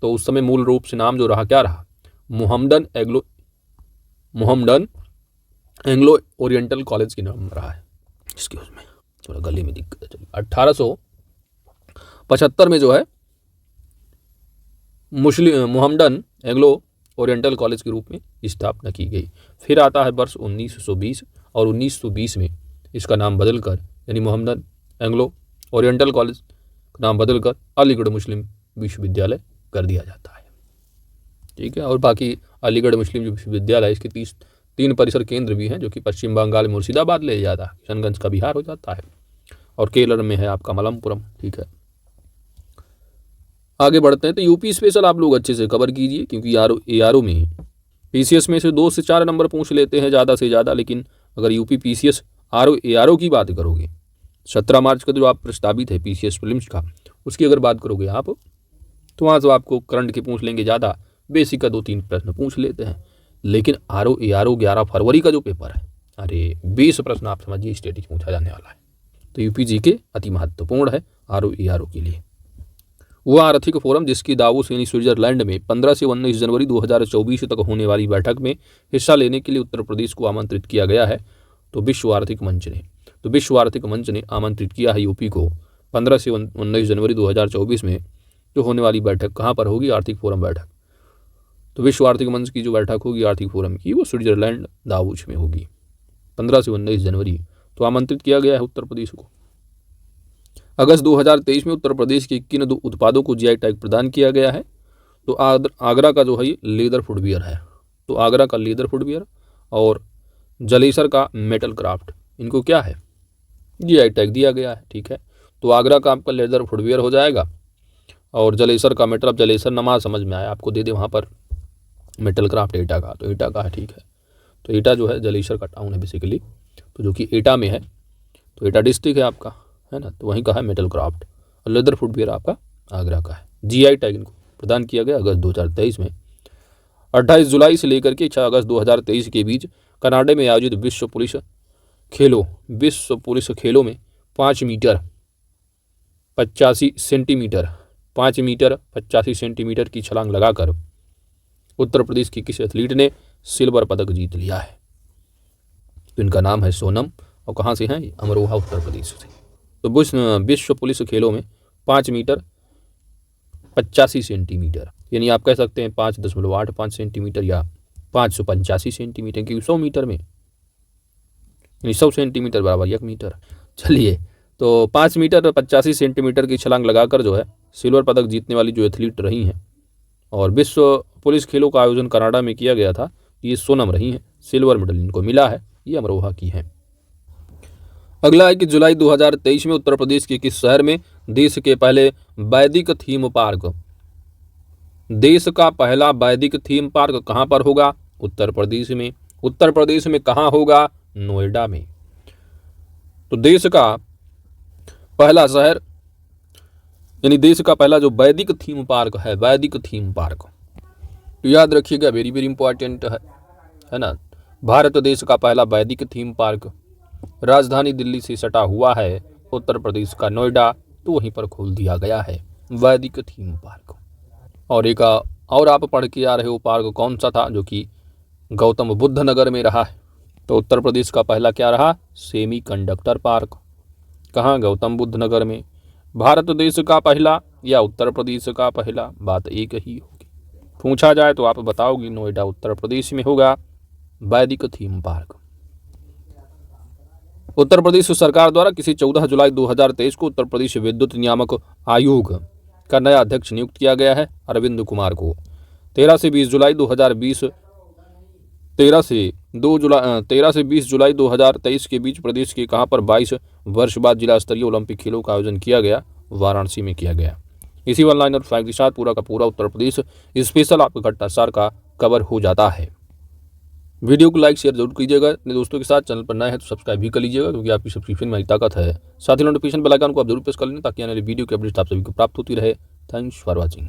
तो उस समय मूल रूप से नाम जो रहा, क्या रहा? मोहम्मदन एंग्लो ओरिएंटल कॉलेज के नाम रहा है। एक्सक्यूज में, थोड़ा गले में दिक्कत है। चलिए, 1875 में जो है मोहम्मदन एंग्लो ओरिएंटल कॉलेज के रूप में स्थापना की गई। फिर आता है वर्ष 1920 और 1920 में इसका नाम बदलकर, यानी मोहम्मदन एंग्लो ओरिएंटल कॉलेज का नाम बदलकर अलीगढ़ मुस्लिम विश्वविद्यालय कर दिया जाता है। ठीक है। और बाकी अलीगढ़ मुस्लिम विश्वविद्यालय इसके 3 परिसर केंद्र भी हैं, जो कि पश्चिम बंगाल मुर्शिदाबाद ले जाता है, किशनगंज का बिहार हो जाता है, और केरल में है आपका मलप्पुरम। ठीक है, आगे बढ़ते हैं। तो यूपी स्पेशल आप लोग अच्छे से कवर कीजिए, क्योंकि ARO में PCS में से 2 से 4 नंबर पूछ लेते हैं ज़्यादा से ज़्यादा। लेकिन अगर यूपी PCS ARO की बात करोगे, 17 मार्च का जो आप प्रस्तावित है PCS प्रीलिम्स का, उसकी अगर बात करोगे आप, तो वहाँ से आपको करंट के पूछ लेंगे ज़्यादा, बेसिक का 2-3 प्रश्न पूछ लेते हैं। लेकिन ARO 11 फरवरी का जो पेपर है, अरे 20 प्रश्न आप समझिए स्टेटिक पूछा जाने वाला है। तो यूपी के अति महत्वपूर्ण है ARO के लिए। वह आर्थिक फोरम जिसकी दावोस यानी स्विट्जरलैंड में 15 से 19 जनवरी 2024 तक होने वाली बैठक में हिस्सा लेने के लिए उत्तर प्रदेश को आमंत्रित किया गया है। तो विश्व आर्थिक मंच ने आमंत्रित किया है यूपी को 15 से 19 जनवरी 2024 में जो होने वाली बैठक कहाँ पर होगी? आर्थिक फोरम बैठक। तो विश्व आर्थिक मंच की जो बैठक होगी आर्थिक फोरम की, वो स्विट्जरलैंड दावोस में होगी 15 से 19 जनवरी। तो आमंत्रित किया गया है उत्तर प्रदेश को। अगस्त 2023 में उत्तर प्रदेश के किन 2 उत्पादों को GI टैग प्रदान किया गया है? तो आगरा का जो है ये लेदर फुटवियर है। तो आगरा का लेदर फुटवियर और जलेसर का मेटल क्राफ्ट, इनको क्या है? GI टैग दिया गया है। ठीक है, तो आगरा का आपका लेदर फुटवियर हो जाएगा। और जलेसर का मेटल, अब जलेसर नमा समझ में आया, आपको दे दे वहाँ पर मेटल क्राफ्ट एटा का, तो एटा का है। ठीक है, तो एटा जो है जलेसर का टाउन है बेसिकली, तो जो कि एटा में है, तो एटा डिस्ट्रिक्ट है आपका, है ना, तो वहीं का है मेटल क्राफ्ट। और लेदर फुटवियर आपका आगरा का है। GI टैग इनको प्रदान किया गया अगस्त 2023 में। 28 जुलाई से लेकर के 6 अगस्त 2023 के बीच कनाडा में आयोजित विश्व पुलिस खेलों में 5 मीटर 85 सेंटीमीटर 5 मीटर 85 सेंटीमीटर की छलांग लगाकर उत्तर प्रदेश की किस एथलीट ने सिल्वर पदक जीत लिया है? तो इनका नाम है सोनम, और कहाँ से हैं? अमरोहा उत्तर प्रदेश से। तो विश्व पुलिस खेलों में 5 मीटर 85 सेंटीमीटर, यानी आप कह सकते हैं 5.85 सेंटीमीटर या 585 सेंटीमीटर, क्योंकि 100 मीटर में यानी 100 सेंटीमीटर बराबर 1 मीटर। चलिए, तो 5 मीटर 85 सेंटीमीटर की छलांग लगाकर जो है सिल्वर पदक जीतने वाली जो एथलीट रही हैं, और विश्व पुलिस खेलों का आयोजन कनाडा में किया गया था, ये सोनम रही हैं। सिल्वर मेडल इनको मिला है, ये अमरोहा की हैं। अगला है कि जुलाई 2023 में उत्तर प्रदेश के किस शहर में देश के पहले वैदिक थीम पार्क, देश का पहला वैदिक थीम पार्क कहाँ पर होगा? उत्तर प्रदेश में। उत्तर प्रदेश में कहाँ होगा? नोएडा में। तो देश का पहला शहर, यानी देश का पहला जो वैदिक थीम पार्क है, वैदिक थीम पार्क, तो याद रखिएगा, वेरी वेरी इंपॉर्टेंट है ना। भारत देश का पहला वैदिक थीम पार्क राजधानी दिल्ली से सटा हुआ है, उत्तर प्रदेश का नोएडा, तो वहीं पर खोल दिया गया है वैदिक थीम पार्क। और एक और आप पढ़ के आ रहे हो पार्क कौन सा था, जो कि गौतम बुद्ध नगर में रहा है। तो उत्तर प्रदेश का पहला क्या रहा? Semi conductor park. कहाँ? गौतम बुद्ध नगर में। भारत देश का पहला या उत्तर प्रदेश का पहला, बात एक ही होगी। पूछा जाए तो आप बताओगी नोएडा उत्तर प्रदेश में होगा वैदिक थीम पार्क। उत्तर प्रदेश सरकार द्वारा किसी 14 जुलाई 2023 को उत्तर प्रदेश विद्युत नियामक आयोग का नया अध्यक्ष नियुक्त किया गया है, अरविंद कुमार को। 13 से 20 जुलाई 2023 के बीच प्रदेश के कहां पर 22 वर्ष बाद जिला स्तरीय ओलंपिक खेलों का आयोजन किया गया? वाराणसी में किया गया। इसी वन लाइनर फैक्ट के साथ पूरा का पूरा उत्तर प्रदेश स्पेशल आपका घटनासार का कवर हो जाता है। वीडियो को लाइक शेयर जरूर कीजिएगा अपने दोस्तों के साथ। चैनल पर नए हैं तो सब्सक्राइब भी कर लीजिएगा, क्योंकि आपकी सब्सक्रिप्शन में ताकत है। साथ ही नोटिफिकेशन बेल आइकन को आप जरूर प्रेस कर लें, ताकि आने वाली वीडियो की अपडेट आप सभी को प्राप्त होती रहे। Thanks for watching.